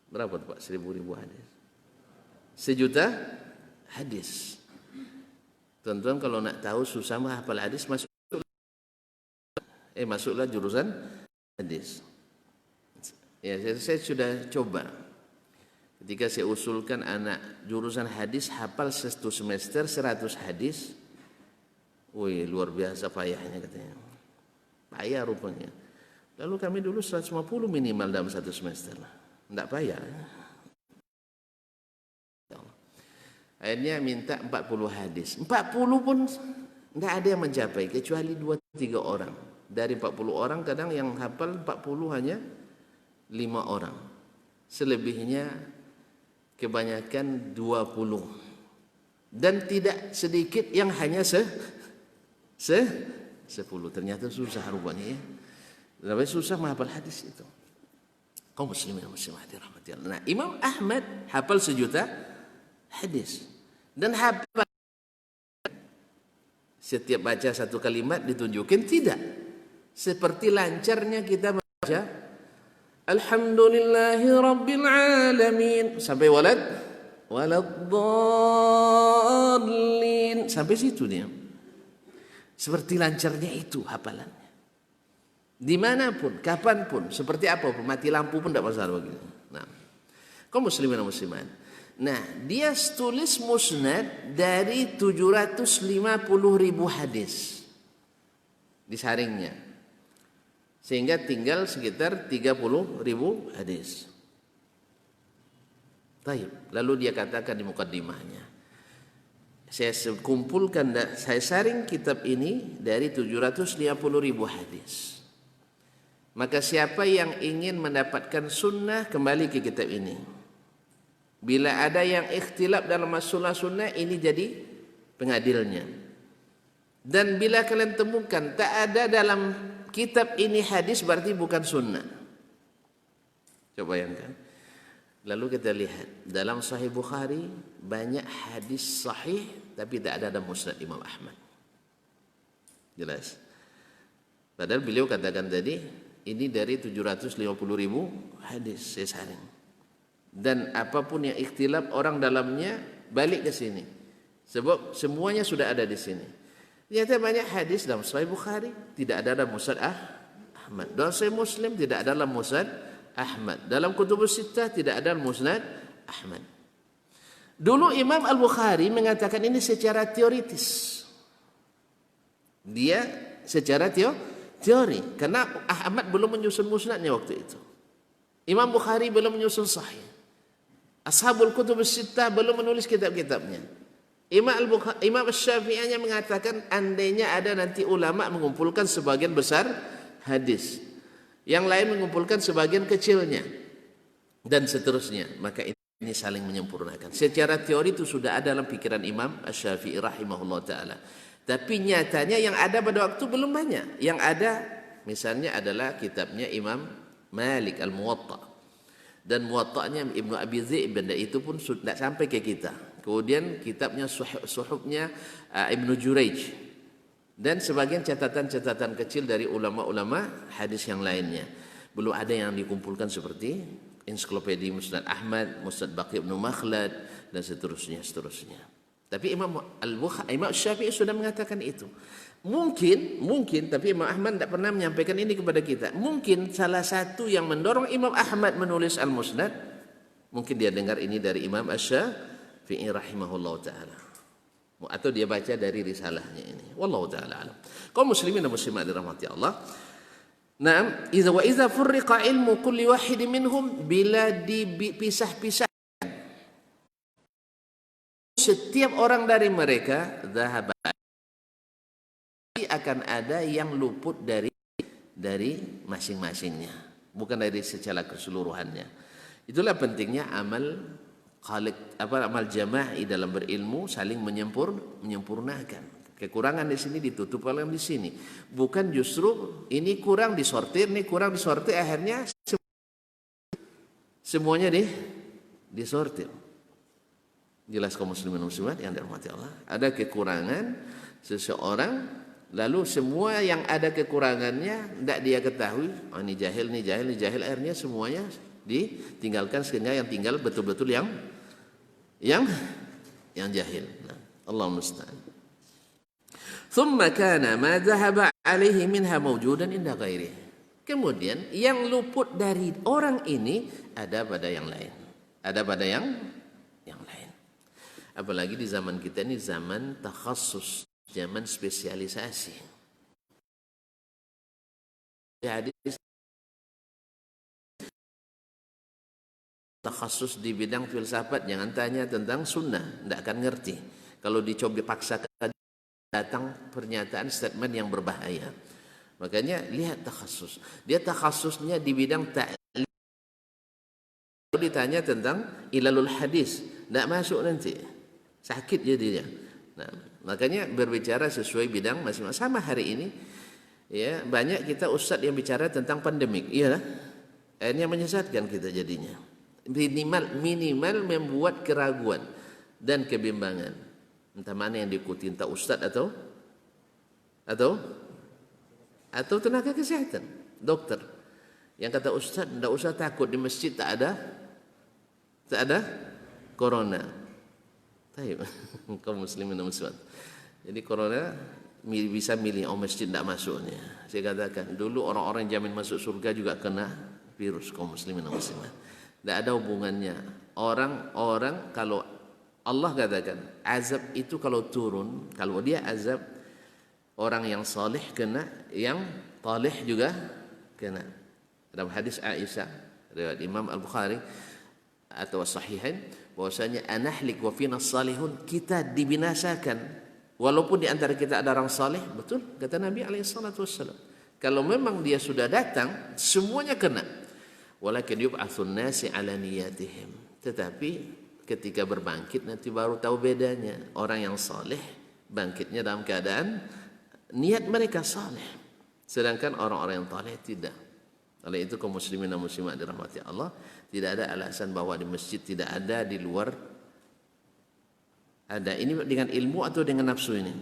Berapa tu Pak? 1000 hadis. 1.000.000 hadis. Tuan-tuan kalau nak tahu susah menghafal hadis, masuklah jurusan hadis. Ya, saya sudah coba. Ketika saya usulkan anak jurusan hadis hafal 1 semester 100 hadis. Wih, luar biasa payahnya katanya. Payah rupanya. Lalu kami dulu 150 minimal dalam 1 semester. Tidak payah. Akhirnya minta 40 hadis. 40 pun tidak ada yang mencapai kecuali 2-3 orang. Dari 40 orang kadang yang hafal 40 hanya 5 orang. Selebihnya kebanyakan 20. Dan tidak sedikit yang hanya 10. Ternyata susah rupanya ya. Lebih susah menghafal hadis itu. Kaum muslimin dan muslimat dirahmati Allah. Nah, Imam Ahmad hafal 1.000.000 hadis dan hafal setiap baca satu kalimat ditunjukin tidak. Seperti lancarnya kita baca Alhamdulillahi Rabbil Alamin sampai waladdallin sampai situ dia. Seperti lancarnya itu hafalannya. Dimanapun, kapanpun, seperti apapun, mati lampu pun tidak masalah begitu. Nah, kaum muslimin dan muslimat. Nah, dia tulis musnad dari 750.000 hadis disaringnya, sehingga tinggal sekitar 30.000 hadis. Taib. Lalu dia katakan di mukaddimahnya, saya kumpulkan, saya saring kitab ini dari 750.000 hadis. Maka siapa yang ingin mendapatkan sunnah kembali ke kitab ini. Bila ada yang ikhtilaf dalam masalah sunnah, ini jadi pengadilnya. Dan bila kalian temukan tak ada dalam kitab ini hadis, berarti bukan sunnah. Coba bayangkan. Lalu kita lihat dalam Sahih Bukhari banyak hadis sahih tapi tak ada dalam musnad Imam Ahmad. Jelas. Padahal beliau katakan tadi ini dari 750.000 hadis saya saring. Dan apapun yang ikhtilaf orang dalamnya balik ke sini. Sebab semuanya sudah ada di sini. Ternyata banyak hadis dalam Sahih Bukhari tidak ada dalam Musnad Ahmad. Dalam Sahih Muslim tidak ada dalam Musnad Ahmad. Dalam Kutubus Sittah tidak ada dalam Musnad Ahmad. Dulu Imam Al-Bukhari mengatakan ini secara teoritis. Dia secara teori, karena Ahmad belum menyusun musnadnya waktu itu. Imam Bukhari belum menyusun sahih. Ashabul Kutub Sittah belum menulis kitab-kitabnya. Imam Syafi'iynya mengatakan andainya ada nanti ulama mengumpulkan sebagian besar hadis, yang lain mengumpulkan sebagian kecilnya, dan seterusnya, maka ini saling menyempurnakan. Secara teori itu sudah ada dalam pikiran Imam Syafi'i rahimahullah ta'ala. Tapi nyatanya yang ada pada waktu belum banyak. Yang ada misalnya adalah kitabnya Imam Malik Al-Muwatta. Dan Muwatta'nya Ibnu Abi Dhi'b, dan itu pun sudah sampai ke kita. Kemudian kitabnya Suhufnya Ibnu Jurayj. Dan sebagian catatan-catatan kecil dari ulama-ulama hadis yang lainnya. Belum ada yang dikumpulkan seperti ensiklopedia Musnad Ahmad, Musnad Baqi Ibnu Makhlad, dan seterusnya. Tapi Imam Syafi'i sudah mengatakan itu. Mungkin, tapi Imam Ahmad tidak pernah menyampaikan ini kepada kita. Mungkin salah satu yang mendorong Imam Ahmad menulis Al-Musnad, mungkin dia dengar ini dari Imam Syafi'i rahimahullah ta'ala. Atau dia baca dari risalahnya ini. Wallahu ta'ala alam. Kaum muslimin dan muslimat dirahmati Allah. Naam, idza furriqa ilmu kulli wahid minhum, bila dipisah-pisah setiap orang dari mereka, dhahaba, akan ada yang luput dari masing-masingnya, bukan dari secara keseluruhannya. Itulah pentingnya amal jama'i dalam berilmu, saling menyempurnakan. Kekurangan di sini ditutup oleh di sini. Bukan justru ini kurang disortir, akhirnya semuanya disortir. Jelas kaum muslimin muslimat yang dirahmati Allah. Ada kekurangan seseorang, lalu semua yang ada kekurangannya tidak dia ketahui. Oh, ini jahil, akhirnya semuanya ditinggalkan, sehingga yang tinggal betul-betul yang jahil. Nah, Allah musta'an. Thumma kana ma dhahaba alaihi minha mawjudan inda ghairihi. Kemudian yang luput dari orang ini ada pada yang lain. Apalagi di zaman kita ini zaman takhassus, zaman spesialisasi. Hadis takhassus di bidang filsafat, jangan tanya tentang sunnah, tidak akan ngerti. Kalau dicoba paksakan, datang pernyataan statement yang berbahaya. Makanya lihat takhassus. Dia takhassusnya di bidang ta'lim. Kalau ditanya tentang ilalul hadis, tidak masuk nanti. Sakit jadinya. Nah, makanya berbicara sesuai bidang masing-masing. Sama hari ini, ya banyak kita ustadz yang bicara tentang pandemik, iya lah. Akhirnya menyesatkan kita jadinya. Minimal membuat keraguan dan kebimbangan. Entah mana yang diikuti, entah ustadz atau tenaga kesehatan, dokter. Yang kata ustadz, tidak usah takut, di masjid tak ada corona. Taib. Kaum muslimin dan muslimat. Jadi corona bisa milih masjid tidak masuknya. Saya katakan dulu orang-orang jamin masuk surga juga kena virus, kaum muslimin dan muslimat. Tidak ada hubungannya. Orang-orang, kalau Allah katakan azab itu kalau turun, kalau dia azab, orang yang saleh kena, yang taleh juga kena. Dalam hadis Aisyah riwayat Imam Al-Bukhari atau Sahihain, bahwasanya anahlik wa fina salihun, kita dibinasakan walaupun di antara kita ada orang saleh. Betul kata Nabi alaihi salatu wassalam. Kalau memang dia sudah datang, semuanya kena. Walakin yub'atsun nasi ala niyatihim. Tetapi ketika berbangkit nanti baru tahu bedanya. Orang yang saleh bangkitnya dalam keadaan niat mereka saleh, sedangkan orang-orang yang taleh tidak. Oleh itu kaum muslimin dan muslimat dirahmati Allah, tidak ada alasan bahwa di masjid tidak ada, di luar ada. Ini dengan ilmu atau dengan nafsu ini?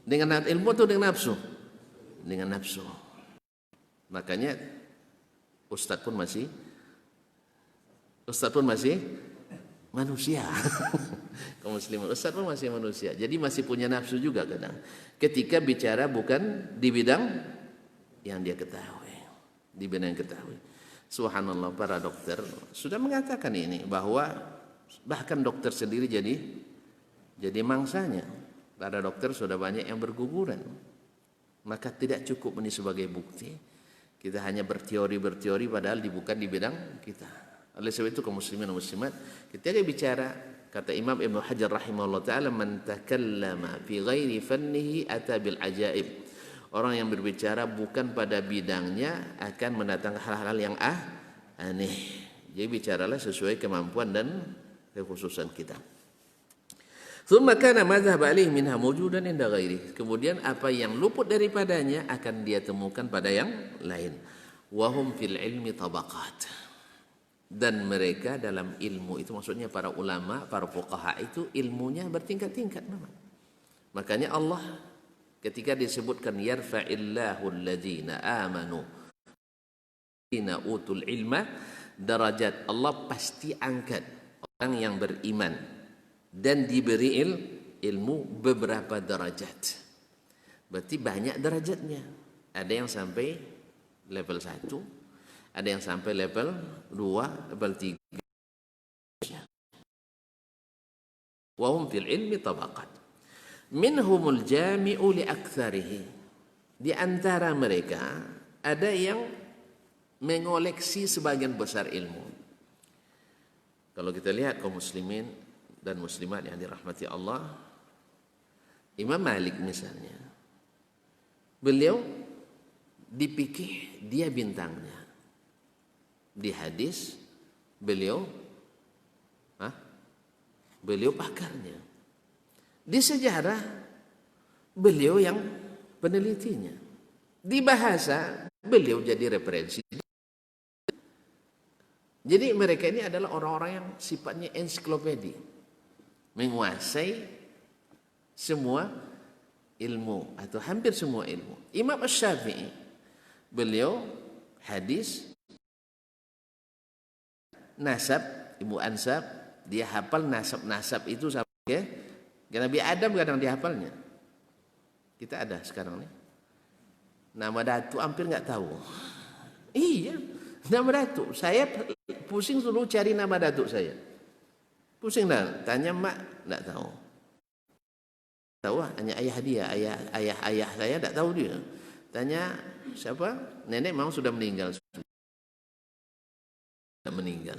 Dengan ilmu atau dengan nafsu? Dengan nafsu. Makanya ustadz pun masih manusia. Kaum muslimin, ustadz pun masih manusia. Jadi masih punya nafsu juga kadang. Ketika bicara bukan di bidang yang dia ketahui, di bidang yang ketahui. Subhanallah, para dokter sudah mengatakan ini, bahwa bahkan dokter sendiri jadi mangsanya. Para dokter sudah banyak yang berguguran. Maka tidak cukup ini sebagai bukti. Kita hanya berteori padahal bukan di bidang kita. Oleh sebab itu kaum muslimin dan muslimat, ketika bicara, kata Imam Ibnu Hajar rahimahullah taala, man takallama fi ghairi fannihi ata bil ajaib. Orang yang berbicara bukan pada bidangnya akan mendatangkan hal-hal yang aneh. Jadi bicaralah sesuai kemampuan dan kekhususan kita. Thumma kana ma dhahaba alaihi minha mawjudan inda ghairi. Kemudian apa yang luput daripadanya akan dia temukan pada yang lain. Wa hum fil ilmi tabaqat. Dan mereka dalam ilmu itu, maksudnya para ulama, para fuqaha itu ilmunya bertingkat-tingkat memang. Makanya Allah ketika disebutkan yarfa'illahu alladhina amanu ina utul ilma darajat, Allah pasti angkat orang yang beriman dan diberi ilmu beberapa derajat. Berarti banyak derajatnya. Ada yang sampai level 1, ada yang sampai level 2, level 3. Wa hum fil ilmi tabaqat. Minhumul jami'u li aktsarihi. Di antara mereka ada yang mengoleksi sebagian besar ilmu. Kalau kita lihat kaum muslimin dan muslimat yang dirahmati Allah, Imam Malik misalnya, beliau di fikih dia bintangnya. Di hadis beliau pakarnya. Di sejarah beliau yang penelitinya. Di bahasa beliau jadi referensi. Jadi mereka ini adalah orang-orang yang sifatnya ensiklopedi, menguasai semua ilmu atau hampir semua ilmu. Imam Asy-Syafi'i beliau hadis, nasab, ibu ansab, dia hafal nasab itu sampai ke Nabi Adam, kadang dia hafalnya. Kita ada sekarang nih nama datuk hampir nggak tahu. Iya, nama datuk. Saya pusing dulu cari nama datuk saya. Pusing dah, tanya mak nggak tahu. Tahu hanya ayah dia, ayah saya nggak tahu dia. Tanya siapa? Nenek memang sudah meninggal. Meninggal.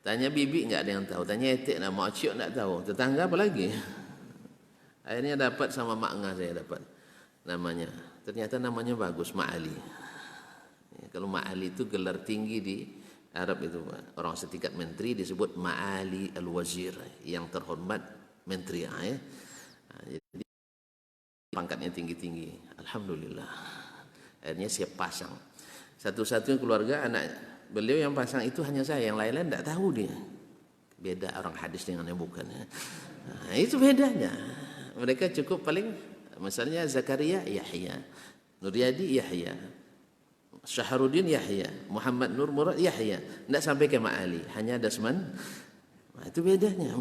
Tanya bibi nggak ada yang tahu. Tanya etik nak mak cik nggak tahu. Tetangga apa lagi? Akhirnya dapat sama mak ngah, saya dapat namanya. Ternyata namanya bagus, Mak Ali. Ya, kalau Mak Ali itu gelar tinggi di Arab itu, orang setingkat menteri disebut Ma'ali al-Wazir, yang terhormat menteri. Ya. Nah, jadi pangkatnya tinggi-tinggi. Alhamdulillah. Akhirnya siap pasang. Satu-satunya keluarga anak beliau yang pasang itu hanya saya, yang lain-lain tidak tahu dia. Beda orang hadis dengan yang bukan. Nah, itu bedanya. Mereka cukup paling, misalnya Zakaria Yahya, Nuryadi Yahya, Syahrudin Yahya, Muhammad Nur Murad Yahya, tidak sampai ke Ali, hanya Dasman. Nah, itu bedanya.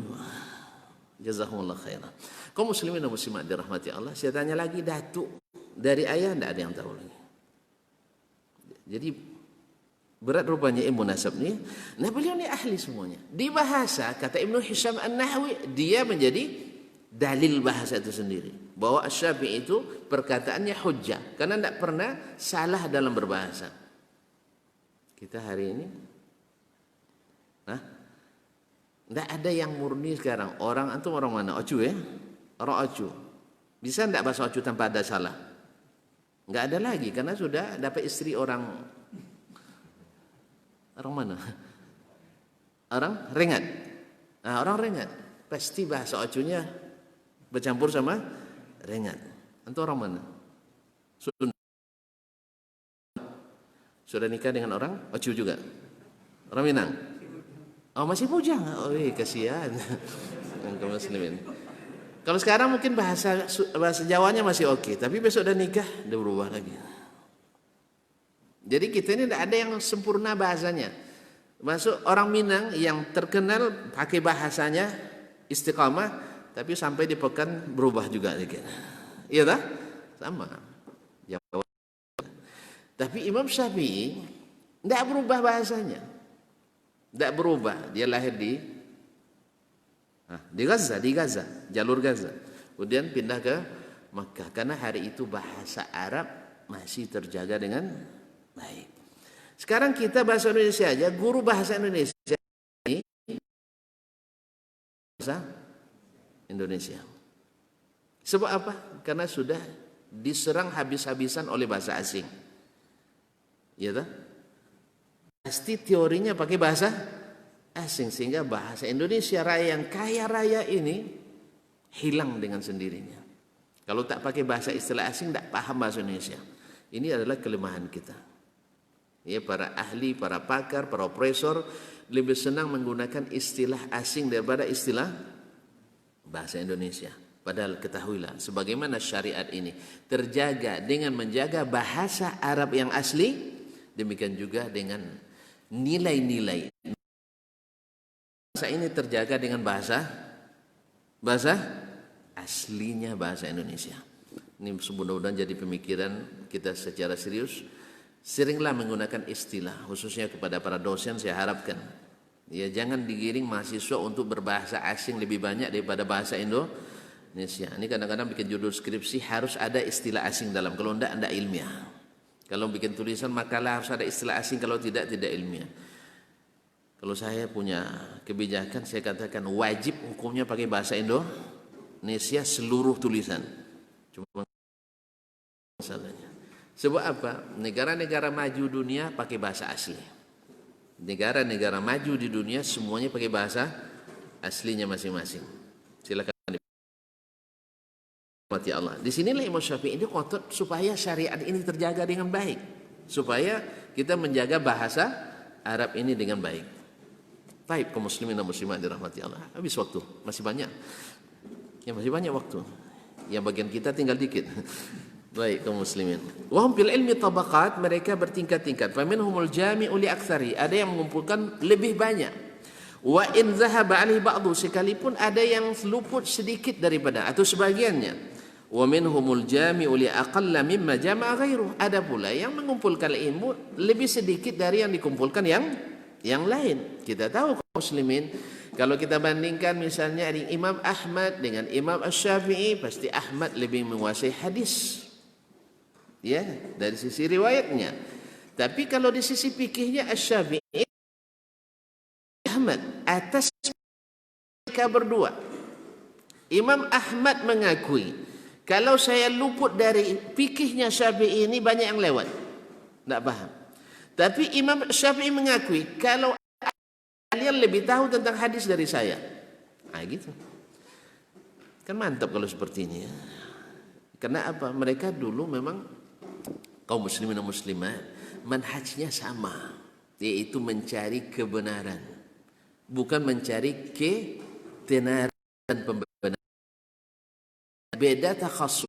Jazakumullah khairan. Kaum muslimin dan muslimat dirahmati Allah, saya tanya lagi, datuk dari ayah tidak ada yang tahu lagi. Jadi berat rupanya ilmu nasab ni. Nah, beliau ni ahli semuanya. Di bahasa, kata Ibnu Hisham An-Nahwi, dia menjadi dalil bahasa itu sendiri. Bahwa Asy-Syafi'i itu perkataannya hujjah. Karena tidak pernah salah dalam berbahasa. Kita hari ini, tidak ada yang murni sekarang. Orang antum orang mana? Ocu ya? Orang Ocu. Bisa tidak bahasa Ocu tanpa ada salah? Tidak ada lagi. Karena sudah dapat istri orang mana? Orang Rengat. Nah, orang Rengat pasti bahasa Ocunya bercampur sama Rengat. Itu orang mana? Sudah nikah dengan orang Ocu juga? Orang Minang? Oh, masih bujang? Oh, kasihan. Kaum muslimin. Kalau sekarang mungkin bahasa Jawanya masih oke, tapi besok udah nikah udah berubah lagi. Jadi kita ini tidak ada yang sempurna bahasanya. Masuk orang Minang yang terkenal pakai bahasanya istiqamah, tapi sampai di pekan berubah juga dikit. Iya tak? Sama. Jawa. Tapi Imam Syafi'i tidak berubah bahasanya. Tidak berubah. Dia lahir di Gaza, jalur Gaza. Kemudian pindah ke Makkah. Karena hari itu bahasa Arab masih terjaga dengan baik. Sekarang kita bahasa Indonesia aja, guru bahasa Indonesia ini bahasa Indonesia. Sebab apa? Karena sudah diserang habis-habisan oleh bahasa asing. Ya tak? Pasti teorinya pakai bahasa asing, sehingga bahasa Indonesia raya yang kaya raya ini hilang dengan sendirinya. Kalau tak pakai bahasa istilah asing, tak paham bahasa Indonesia. Ini adalah kelemahan kita. Ya, para ahli, para pakar, para profesor lebih senang menggunakan istilah asing daripada istilah bahasa Indonesia. Padahal ketahuilah, sebagaimana syariat ini terjaga dengan menjaga bahasa Arab yang asli, demikian juga dengan nilai-nilai bahasa ini terjaga dengan bahasa aslinya bahasa Indonesia. Ini mudah-mudahan jadi pemikiran kita secara serius. Seringlah menggunakan istilah, khususnya kepada para dosen saya harapkan. Ya, jangan digiring mahasiswa untuk berbahasa asing lebih banyak daripada bahasa Indonesia. Ini kadang-kadang bikin judul skripsi harus ada istilah asing dalam. Kalau tidak ilmiah. Kalau bikin tulisan makalah harus ada istilah asing, kalau tidak ilmiah. Kalau saya punya kebijakan, saya katakan wajib hukumnya pakai bahasa Indonesia seluruh tulisan. Cuma masalahnya. Sebab apa? Negara-negara maju dunia pakai bahasa asli. Negara-negara maju di dunia semuanya pakai bahasa aslinya masing-masing. Silakan. Mati Allah. Di sinilah Imam Syafi'i ini kotor supaya syariat ini terjaga dengan baik, supaya kita menjaga bahasa Arab ini dengan baik. Baik, kaum muslimin dan muslimat dirahmati Allah. Habis waktu, masih banyak. Ya, masih banyak waktu. Yang bagian kita tinggal dikit. Baik, kaum muslimin. Wa hum fil ilmi tabaqat, mereka bertingkat-tingkat. Fa minhumul jami'u li aktsari, ada yang mengumpulkan lebih banyak. Wa in zahaba alaihi ba'du, sekalipun ada yang luput sedikit daripada atau sebagiannya. Wa minhumul jami'u li aqalla mimma jama'a ghairuh, ada pula yang mengumpulkan ilmu lebih sedikit dari yang dikumpulkan yang lain. Kita tahu kaum muslimin, kalau kita bandingkan misalnya Imam Ahmad dengan Imam Asy-Syafi'i, pasti Ahmad lebih menguasai hadis. Ya, dari sisi riwayatnya. Tapi kalau di sisi fikihnya Asy-Syafi'i Ahmad atas mereka berdua. Imam Ahmad mengakui, kalau saya luput dari fikihnya Syafi'i ini banyak yang lewat, tidak paham. Tapi Imam Syafi'i mengakui, kalau kalian lebih tahu tentang hadis dari saya. Nah gitu. Kan mantap kalau seperti ini ya. Karena apa? Mereka dulu memang kaum muslimin dan muslimat manhajnya sama, yaitu mencari kebenaran, bukan mencari ketenaran dan pembenaran. Beda takhasus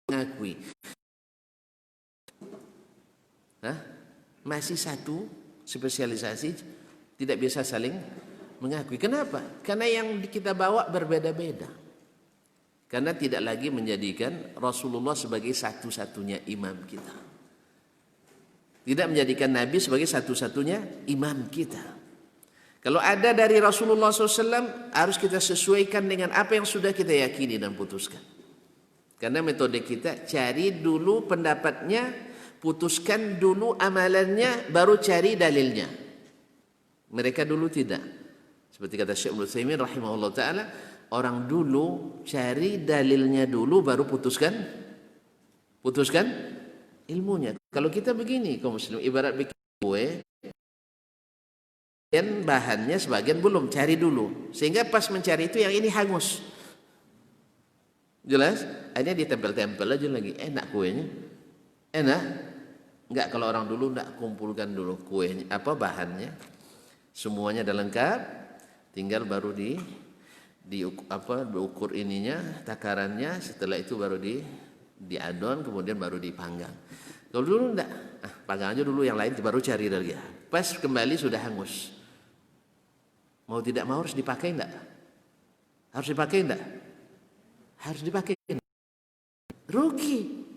mengakui. Masih satu spesialisasi, tidak bisa saling mengakui. Kenapa? Karena yang kita bawa berbeda-beda. Karena tidak lagi menjadikan Rasulullah sebagai satu-satunya imam kita. Tidak menjadikan Nabi sebagai satu-satunya imam kita. Kalau ada dari Rasulullah SAW, harus kita sesuaikan dengan apa yang sudah kita yakini dan putuskan. Karena metode kita, cari dulu pendapatnya, putuskan dulu amalannya, baru cari dalilnya. Mereka dulu tidak. Seperti kata Syekh Ibnu Utsaimin rahimahullah ta'ala, orang dulu cari dalilnya dulu, baru putuskan ilmunya. Kalau kita begini, kaum muslim, ibarat bikin kue, dan bahannya sebagian belum, cari dulu. Sehingga pas mencari itu yang ini hangus. Jelas? Akhirnya ditempel-tempel aja lagi. Enak kuenya. Enak? Enggak, kalau orang dulu enggak kumpulkan dulu kuenya, bahannya. Semuanya udah lengkap, tinggal baru diukur ininya, takarannya, setelah itu baru diadon, kemudian baru dipanggang. Kalau dulu enggak, panggang aja dulu, yang lain baru cari lagi. Pas kembali sudah hangus. Mau tidak mau harus dipakai enggak? Harus dipakai enggak? Harus dipakai. Rugi.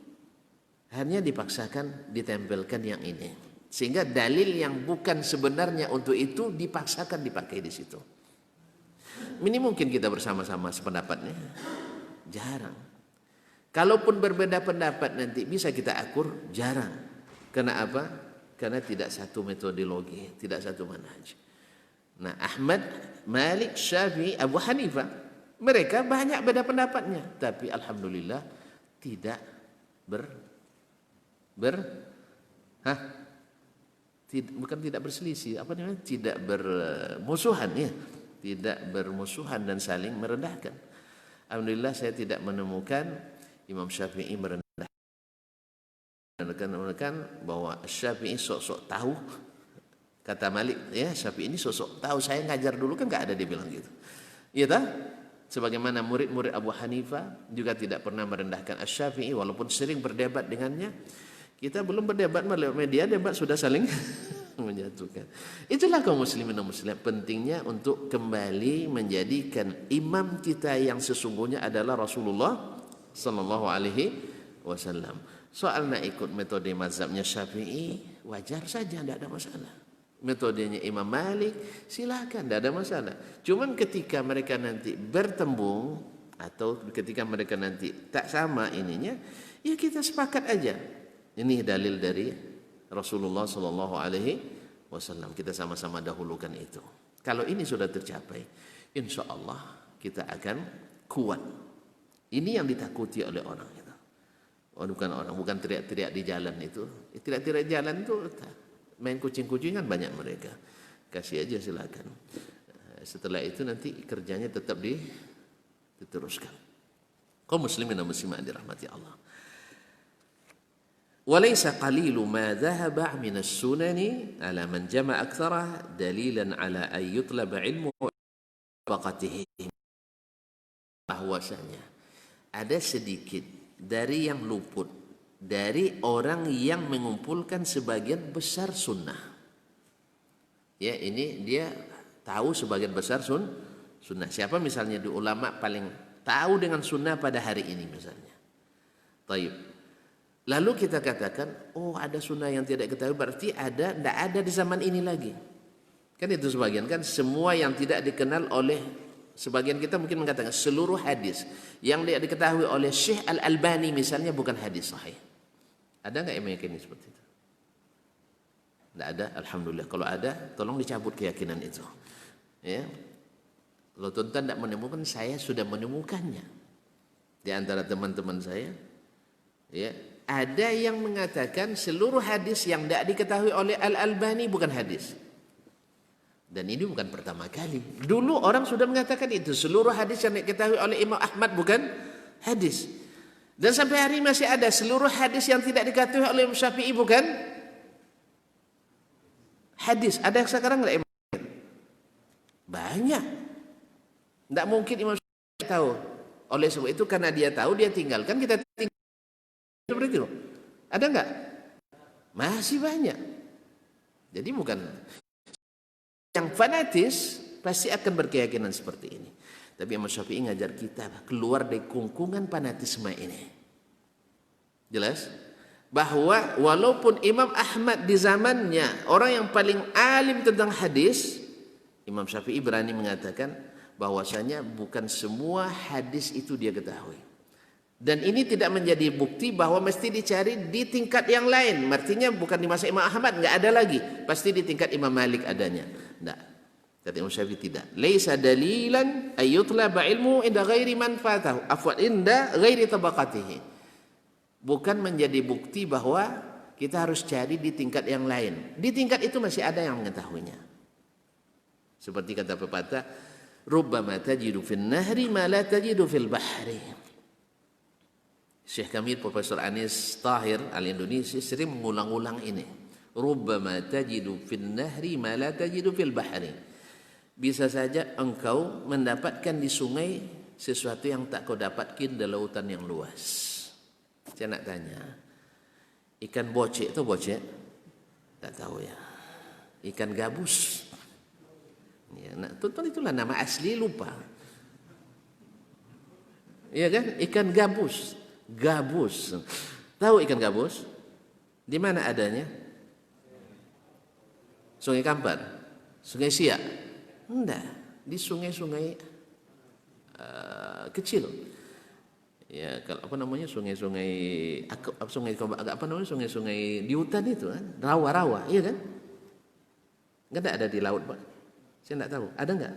Hanya dipaksakan ditempelkan yang ini. Sehingga dalil yang bukan sebenarnya untuk itu dipaksakan dipakai di situ. Ini mungkin kita bersama-sama sependapatnya? Jarang. Kalaupun berbeda pendapat nanti bisa kita akur? Jarang. Karena apa? Karena tidak satu metodologi, tidak satu manhaj. Nah, Ahmad, Malik, Syafi'i, Abu Hanifah, mereka banyak beda pendapatnya, tapi alhamdulillah tidak bukan tidak berselisih, tidak bermusuhan ya, tidak bermusuhan dan saling merendahkan. Alhamdulillah saya tidak menemukan Imam Syafi'i merendahkan bahwa Syafi'i sok-sok tahu. Kata Malik, ya Syafi'i ini sosok tahu, saya ngajar dulu kan nggak ada dia bilang gitu. Iya tak? Sebagaimana murid-murid Abu Hanifah juga tidak pernah merendahkan Asy-Syafi'i walaupun sering berdebat dengannya. Kita belum berdebat melalui media, debat sudah saling menjatuhkan. Itulah kaum muslimin dan muslimat, pentingnya untuk kembali menjadikan imam kita yang sesungguhnya adalah Rasulullah sallallahu alaihi wasallam. Soal nak ikut metode mazhabnya Syafi'i, wajar saja, tidak ada masalah. Metodenya Imam Malik, silakan, tidak ada masalah. Cuman ketika mereka nanti bertembung atau ketika mereka nanti tak sama ininya, ya kita sepakat aja. Ini dalil dari Rasulullah sallallahu alaihi wasallam. Kita sama-sama dahulukan itu. Kalau ini sudah tercapai, insya Allah kita akan kuat. Ini yang ditakuti oleh orang itu. Bukan teriak-teriak di jalan itu. Teriak-teriak di jalan itu main kucing-kucingan banyak mereka. Kasih aja silakan. Setelah itu nanti kerjanya tetap diteruskan. Kaum muslimin dan muslimat dirahmati Allah. Walaysa qalilu ma dhahaba min as-sunani ala man jama'a aktsara dalilan ala an yutlaba ilmu waqatihi. Bahwasanya ada sedikit dari yang luput dari orang yang mengumpulkan sebagian besar sunnah. Ya, ini dia tahu sebagian besar sunnah. Siapa misalnya di ulama paling tahu dengan sunnah pada hari ini misalnya. Taib. Lalu kita katakan, oh ada sunnah yang tidak ketahui, berarti tidak ada di zaman ini lagi. Kan itu sebagian, kan semua yang tidak dikenal oleh sebagian kita mungkin mengatakan seluruh hadis yang tidak diketahui oleh Syekh Al-Albani misalnya bukan hadis sahih. Ada nggak yang meyakini seperti itu? Tidak ada, alhamdulillah. Kalau ada, tolong dicabut keyakinan itu. Ya, kalau tuan-tuan tidak menemukan, saya sudah menemukannya di antara teman-teman saya. Ya, ada yang mengatakan seluruh hadis yang tidak diketahui oleh Al-Albani bukan hadis. Dan ini bukan pertama kali. Dulu orang sudah mengatakan itu. Seluruh hadis yang diketahui oleh Imam Ahmad bukan hadis. Dan sampai hari masih ada seluruh hadis yang tidak diketahui oleh Imam Syafi'i bukan hadis. Ada yang sekarang nggak Imam? Banyak. Tidak mungkin Imam Syafi'i tahu. Oleh sebab itu karena dia tahu, dia tinggalkan, kita tinggal seperti itu. Ada nggak? Masih banyak. Jadi bukan yang fanatis pasti akan berkeyakinan seperti ini. Tapi Imam Syafi'i ngajar kita keluar dari kungkungan fanatisme ini. Jelas? Bahwa walaupun Imam Ahmad di zamannya orang yang paling alim tentang hadis, Imam Syafi'i berani mengatakan bahwasanya bukan semua hadis itu dia ketahui. Dan ini tidak menjadi bukti bahwa mesti dicari di tingkat yang lain. Artinya bukan di masa Imam Ahmad nggak ada lagi, pasti di tingkat Imam Malik adanya. Tidak. Kata Imam Syafi'i tidak. Laisa dalilan ayyutlaba ilmu inda ghairi man fatahu, afwan inda ghairi tabaqatihi. Bukan menjadi bukti bahwa kita harus cari di tingkat yang lain. Di tingkat itu masih ada yang mengetahuinya. Seperti kata pepatah, rubbama tajidu fil nahri ma la tajidu fil bahri. Syekh kami Profesor Anis Tahir al-Indonesia sering mengulang-ulang ini. Rubbama tajidu fil nahri ma la tajidu fil bahri. Bisa saja engkau mendapatkan di sungai sesuatu yang tak kau dapatkan di lautan yang luas. Saya nak tanya, ikan bocek itu bocek? Tak tahu ya. Ikan gabus. Ya, itulah nama asli lupa. Iya kan? Ikan gabus. Gabus. Tahu ikan gabus? Di mana adanya? Sungai Kampar, Sungai Siak? Enggak, di sungai-sungai kecil. Ya, kalau apa namanya sungai-sungai sungai-sungai di hutan itu kan, rawa-rawa, iya kan? Enggak ada di laut, Pak. Saya enggak tahu, ada enggak?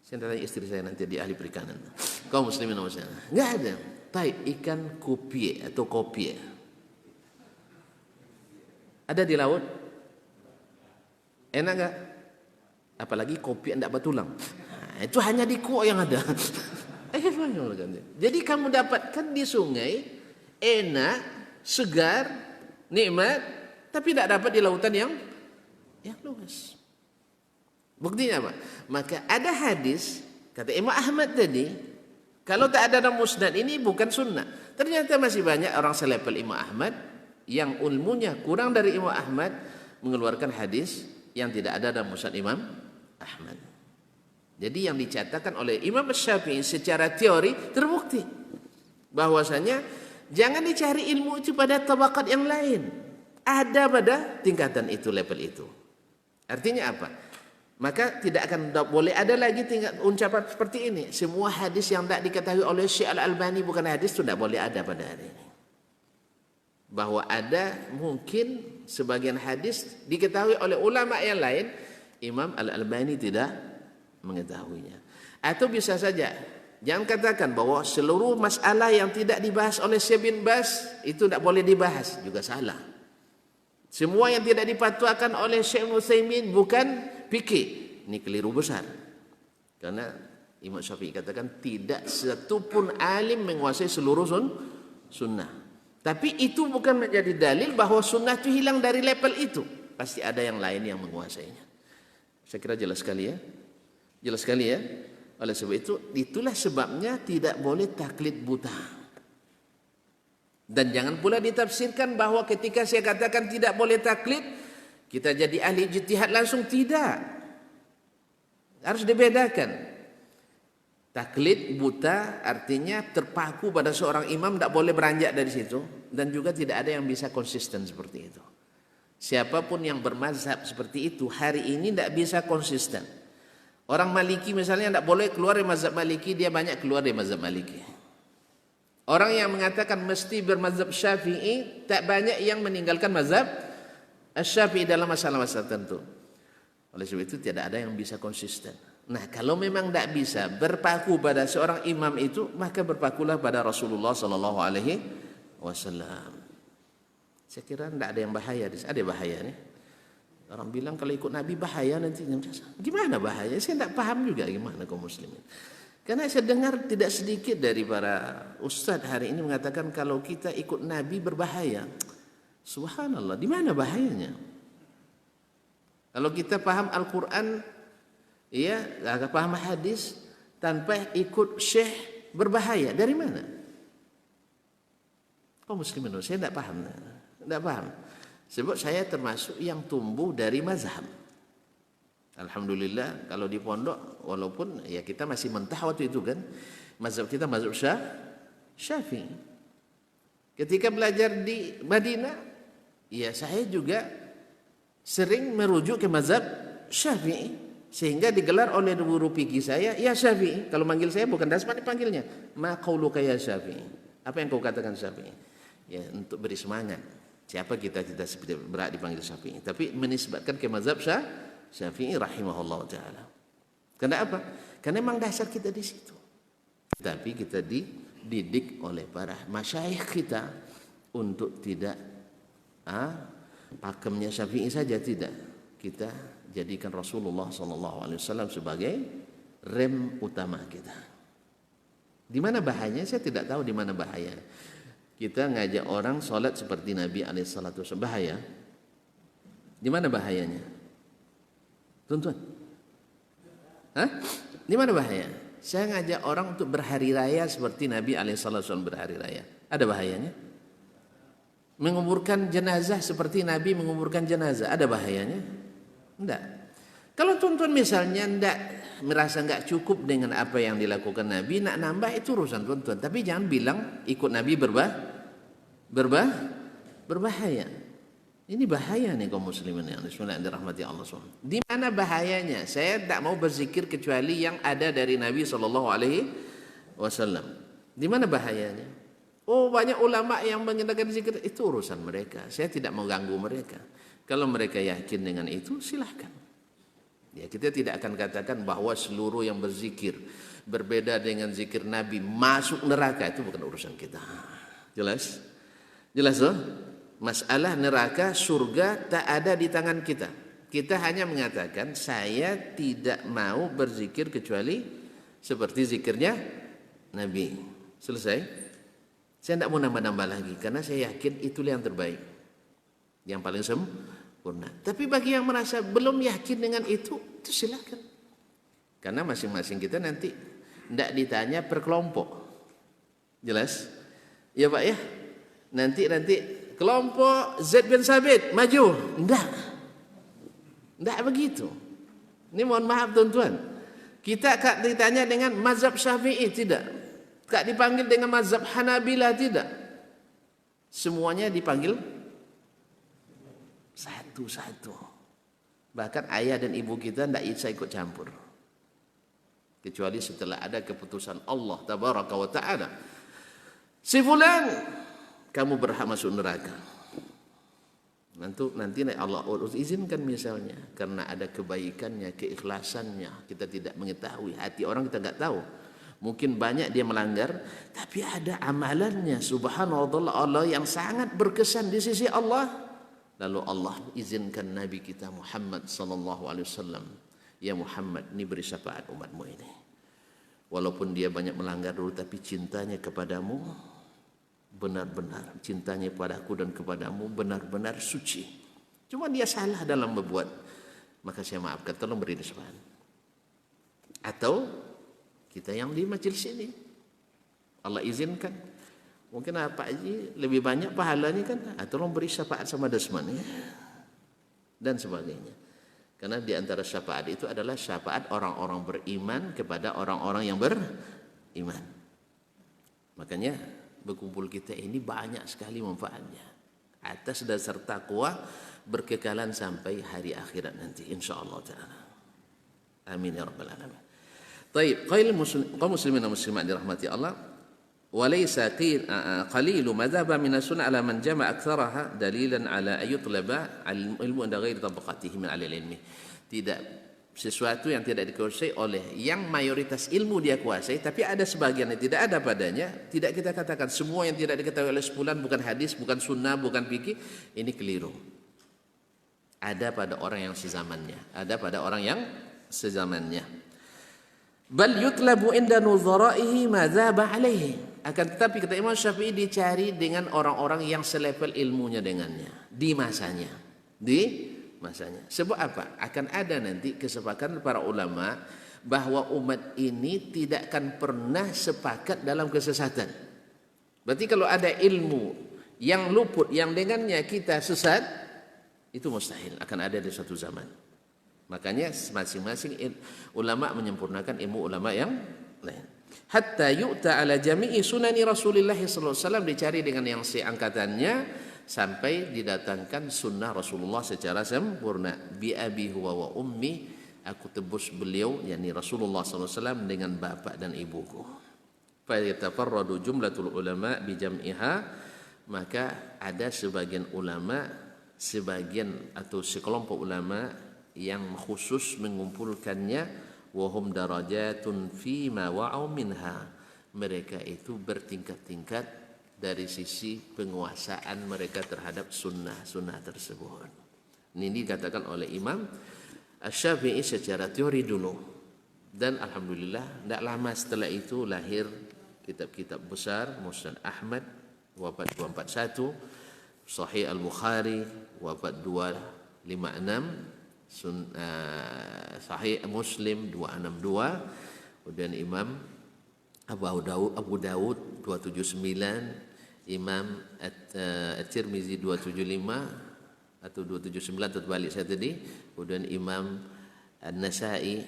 Saya tanya istri saya nanti di ahli perikanan. Kaum muslimin nomor saya. Enggak ada. Baik, ikan kopie atau kopie. Ada di laut? Enak enggak? Apalagi kopi enggak bertulang. Nah, itu hanya di kuok yang ada. Jadi kamu dapatkan di sungai enak, segar, nikmat, tapi tidak dapat di lautan yang luas. Buktinya apa? Maka ada hadis, kata Imam Ahmad tadi, kalau tak ada dalam musnad ini bukan sunnah. Ternyata masih banyak orang selevel Imam Ahmad yang ilmunya kurang dari Imam Ahmad mengeluarkan hadis yang tidak ada dalam musnad Imam Ahmad. Jadi yang dicatatkan oleh Imam Syafi'i secara teori terbukti bahwasanya jangan dicari ilmu itu pada tabaqat yang lain. Ada pada tingkatan itu, level itu. Artinya apa? Maka tidak akan boleh ada lagi tingkat ucapan seperti ini. Semua hadis yang tidak diketahui oleh Syekh Al-Albani bukan hadis itu tidak boleh ada pada hari ini. Bahwa ada mungkin sebagian hadis diketahui oleh ulama yang lain, Imam Al-Albani tidak mengetahuinya. Atau bisa saja jangan katakan bahwa seluruh masalah yang tidak dibahas oleh Syekh bin Baz itu tidak boleh dibahas, juga salah. Semua yang tidak dipatuakan oleh Syekh Utsaimin bukan fikih, ini keliru besar. Karena Imam Syafi'i katakan tidak satu pun alim menguasai seluruh sunnah. Tapi itu bukan menjadi dalil bahwa sunnah itu hilang dari level itu. Pasti ada yang lain yang menguasainya. Saya kira jelas sekali ya. Jelas sekali ya. Oleh sebab itu, itulah sebabnya tidak boleh taklid buta. Dan jangan pula ditafsirkan bahwa ketika saya katakan tidak boleh taklid, kita jadi ahli ijtihad langsung, tidak. Harus dibedakan. Taklid buta artinya terpaku pada seorang imam, tidak boleh beranjak dari situ. Dan juga tidak ada yang bisa konsisten seperti itu. Siapapun yang bermazhab seperti itu, hari ini tidak bisa konsisten. Orang Maliki misalnya tidak boleh keluar dari mazhab Maliki, dia banyak keluar dari mazhab Maliki. Orang yang mengatakan mesti bermazhab Syafi'i, tak banyak yang meninggalkan mazhab Syafi'i dalam masalah-masalah tertentu. Oleh sebab itu tidak ada yang bisa konsisten. Nah, kalau memang tidak bisa berpaku pada seorang imam itu, maka berpakulah pada Rasulullah sallallahu alaihi wasallam. Saya kira tidak ada yang bahaya. Ada bahaya nih. Orang bilang kalau ikut Nabi bahaya nanti. Gimana bahaya? Saya tidak paham juga gimana kaum muslimin. Karena saya dengar tidak sedikit dari para ustadz hari ini mengatakan kalau kita ikut Nabi berbahaya. Subhanallah, di mana bahayanya? Kalau kita paham Al-Quran, ya, paham hadis tanpa ikut syekh berbahaya. Dari mana? Kau muslimin, saya tidak paham. Tidak paham. Sebab saya termasuk yang tumbuh dari mazhab. Alhamdulillah kalau di pondok, walaupun ya kita masih mentah waktu itu kan, mazhab kita mazhab Syafi'i. Ketika belajar di Madinah, ya saya juga sering merujuk ke mazhab Syafi'i, sehingga digelar oleh guru fikih saya, ya Syafi'i. Kalau manggil saya bukan Dasman, dipanggilnya ma qauluka ya Syafi'i. Apa yang kau katakan Syafi'i? Ya, untuk beri semangat. Siapa kita berat dipanggil Syafi'i, tapi menisbatkan ke mazhab Syafi'i rahimahullah taala. Karena apa? Karena memang dasar kita di situ. Tapi kita dididik oleh para masyayikh kita untuk tidak pakemnya Syafi'i saja, tidak. Kita jadikan Rasulullah SAW sebagai rem utama kita. Di mana bahayanya? Saya tidak tahu di mana bahaya. Kita ngajak orang sholat seperti Nabi SAW. Bahaya? Di mana bahayanya? Tuan-tuan? Di mana bahaya? Saya ngajak orang untuk berhari raya seperti Nabi SAW berhari raya. Ada bahayanya? Menguburkan jenazah seperti Nabi menguburkan jenazah, ada bahayanya? Enggak. Kalau tuan-tuan misalnya merasa enggak cukup dengan apa yang dilakukan Nabi, nak nambah itu urusan tuan-tuan. Tapi jangan bilang ikut Nabi berbahaya. Ini bahaya nih kaum muslimin yang dirahmati Allah SWT. Di mana bahayanya? Saya tidak mau berzikir kecuali yang ada dari Nabi SAW. Di mana bahayanya? Oh, banyak ulama yang menggunakan zikir, itu urusan mereka. Saya tidak mau ganggu mereka. Kalau mereka yakin dengan itu, silahkan. Ya, kita tidak akan katakan bahwa seluruh yang berzikir berbeda dengan zikir Nabi masuk neraka. Itu bukan urusan kita. Jelas? Jelas loh? Masalah neraka, surga tak ada di tangan kita. Kita hanya mengatakan, saya tidak mau berzikir kecuali seperti zikirnya Nabi. Selesai? Saya tidak mau nambah-nambah lagi, karena saya yakin itulah yang terbaik, yang paling sempurna. Tapi bagi yang merasa belum yakin dengan itu silakan. Karena masing-masing kita nanti tidak ditanya per kelompok. Jelas? Ya Pak ya? Nanti kelompok Zaid bin Sabit maju. Tidak begitu. Ini mohon maaf tuan-tuan. Kita ditanya dengan mazhab Syafi'i, tidak. Tak dipanggil dengan mazhab Hanabilah, tidak. Semuanya dipanggil satu-satu. Bahkan ayah dan ibu kita tidak bisa ikut campur. Kecuali setelah ada keputusan Allah Tabaraka wa Ta'ala. Si fulan, kamu berhak masuk neraka. Nanti Allah izinkan misalnya. Karena ada kebaikannya, keikhlasannya. Kita tidak mengetahui. Hati orang kita tidak tahu. Mungkin banyak dia melanggar, tapi ada amalannya subhanallah Allah yang sangat berkesan di sisi Allah. Lalu Allah izinkan Nabi kita Muhammad sallallahu alaihi wasallam, ya Muhammad, ini beri syafaat umatmu ini. Walaupun dia banyak melanggar dulu, tapi cintanya kepadamu benar-benar, cintanya padaku dan kepadamu benar-benar suci. Cuma dia salah dalam berbuat, maka saya maafkan, tolong beri syafaat. Atau kita yang di majelis ini, Allah izinkan, mungkin Pak Haji lebih banyak pahalanya kan, tolong beri syafaat sama Dasman ya, dan sebagainya. Karena di antara syafaat itu adalah syafaat orang-orang beriman kepada orang-orang yang beriman. Makanya berkumpul kita ini banyak sekali manfaatnya. Atas dasar takwa berkekalan sampai hari akhirat nanti insyaallah taala. Amin ya rabbal alamin. Baik, kaum muslimin dan muslimat dirahmati Allah, walaysa qalilu madhaba min as-sunnah ala man jama'a aktsaraha dalilan ala ayutlaba al-ilmu inda ghairi tabaqatihi min al-ilmi. Tidak sesuatu yang tidak dikuasai oleh yang mayoritas ilmu dia kuasai, tapi ada sebagian yang tidak ada padanya, tidak kita katakan semua yang tidak diketahui oleh sepulan bukan hadis, bukan sunnah, bukan fikih, ini keliru. Ada pada orang yang sezamannya, ada pada orang yang sezamannya. Bal yutlabu inda nuzaraihi ma dzaba alaihi. Akan tetapi kata Imam Syafi'i dicari dengan orang-orang yang selevel ilmunya dengannya di masanya. Di masanya. Sebab apa? Akan ada nanti kesepakatan para ulama bahwa umat ini tidak akan pernah sepakat dalam kesesatan. Berarti kalau ada ilmu yang luput, yang dengannya kita sesat, itu mustahil akan ada di suatu zaman. Makanya masing-masing ulama menyempurnakan ilmu ulama yang lain. Hatta yu'ta ala jami'i sunani Rasulullah sallallahu alaihi wasallam, dicari dengan yang seangkatannya sampai didatangkan sunnah Rasulullah secara sempurna. Bi abi huwa wa ummi, aku tebus beliau yakni Rasulullah sallallahu alaihi wasallam dengan bapak dan ibuku. Fa yatafarradu jumlatul ulama bi jam'iha, maka ada sebagian ulama, sebagian atau sekelompok ulama yang khusus mengumpulkannya, wahum darajatun fima wa'au minha, mereka itu bertingkat-tingkat dari sisi penguasaan mereka terhadap sunnah tersebut. Ini dikatakan oleh Imam Asy-Syafi'i secara teori dulu, dan alhamdulillah tidak lama setelah itu lahir kitab-kitab besar. Musnad Ahmad wafat 241, Sahih Al-Bukhari wafat 256, Sahih Muslim 262, kemudian Imam Abu Dawud 279, Imam At-Tirmizi 275 atau 279 atau balik saya tadi, kemudian Imam An-Nasa'i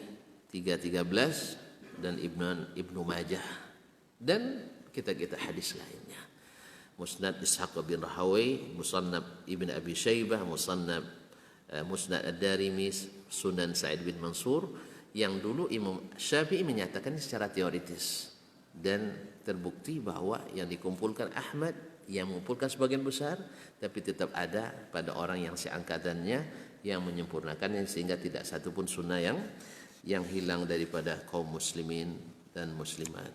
313 dan Ibnu Majah, dan kitab-kitab hadis lainnya. Musnad Ishaq bin Rahawai, Musannaf Ibn Abi Syaibah, Musnad Ad-Darimi, Sunan Sa'id bin Mansur, yang dulu Imam Syafi'i menyatakan secara teoritis, dan terbukti bahwa yang dikumpulkan Ahmad yang mengumpulkan sebagian besar, tapi tetap ada pada orang yang seangkatannya yang menyempurnakannya, sehingga tidak satu pun sunnah yang hilang daripada kaum muslimin dan muslimat.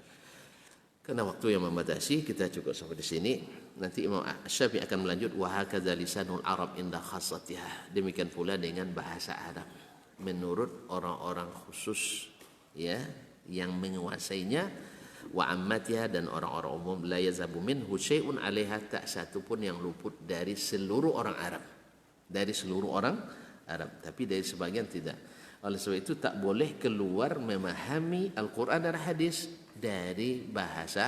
Karena waktu yang membatasi, kita cukup sampai di sini. Nanti Imam Syafi'i akan melanjut, wa hakadza lisanul Arab inda khassatiha, demikian pula dengan bahasa Arab menurut orang-orang khusus ya yang menguasainya, wa ammatiha, dan orang-orang umum, la yazabu minhu syai'un 'alaiha, tak satu pun yang luput dari seluruh orang Arab, tapi dari sebagian tidak. Oleh sebab itu tak boleh keluar memahami Al-Quran dan hadis dari bahasa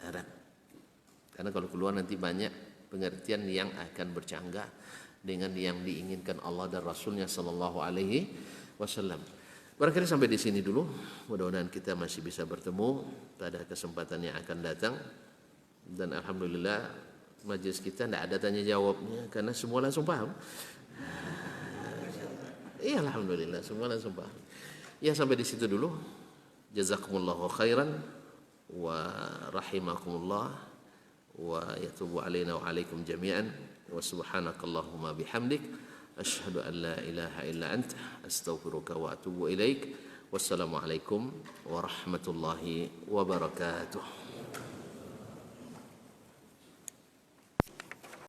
Arab, karena kalau keluar nanti banyak pengertian yang akan bercanggah dengan yang diinginkan Allah dan Rasulnya sallallahu alaihi wasallam. Barangkali sampai di sini dulu. Mudah-mudahan kita masih bisa bertemu pada kesempatan yang akan datang. Dan alhamdulillah majelis kita tidak ada tanya jawabnya karena semua langsung paham. Iya, alhamdulillah semua langsung paham. Ya, sampai di situ dulu. Jazakumullahu khairan wa rahimakumullah wa yatubu alaina wa alaikum jami'an wa subhanakallahumma bihamdik asyhadu an la ilaha illa anta astaghfiruka wa atubu ilaik. Wassalamu alaikum warahmatullahi wabarakatuh.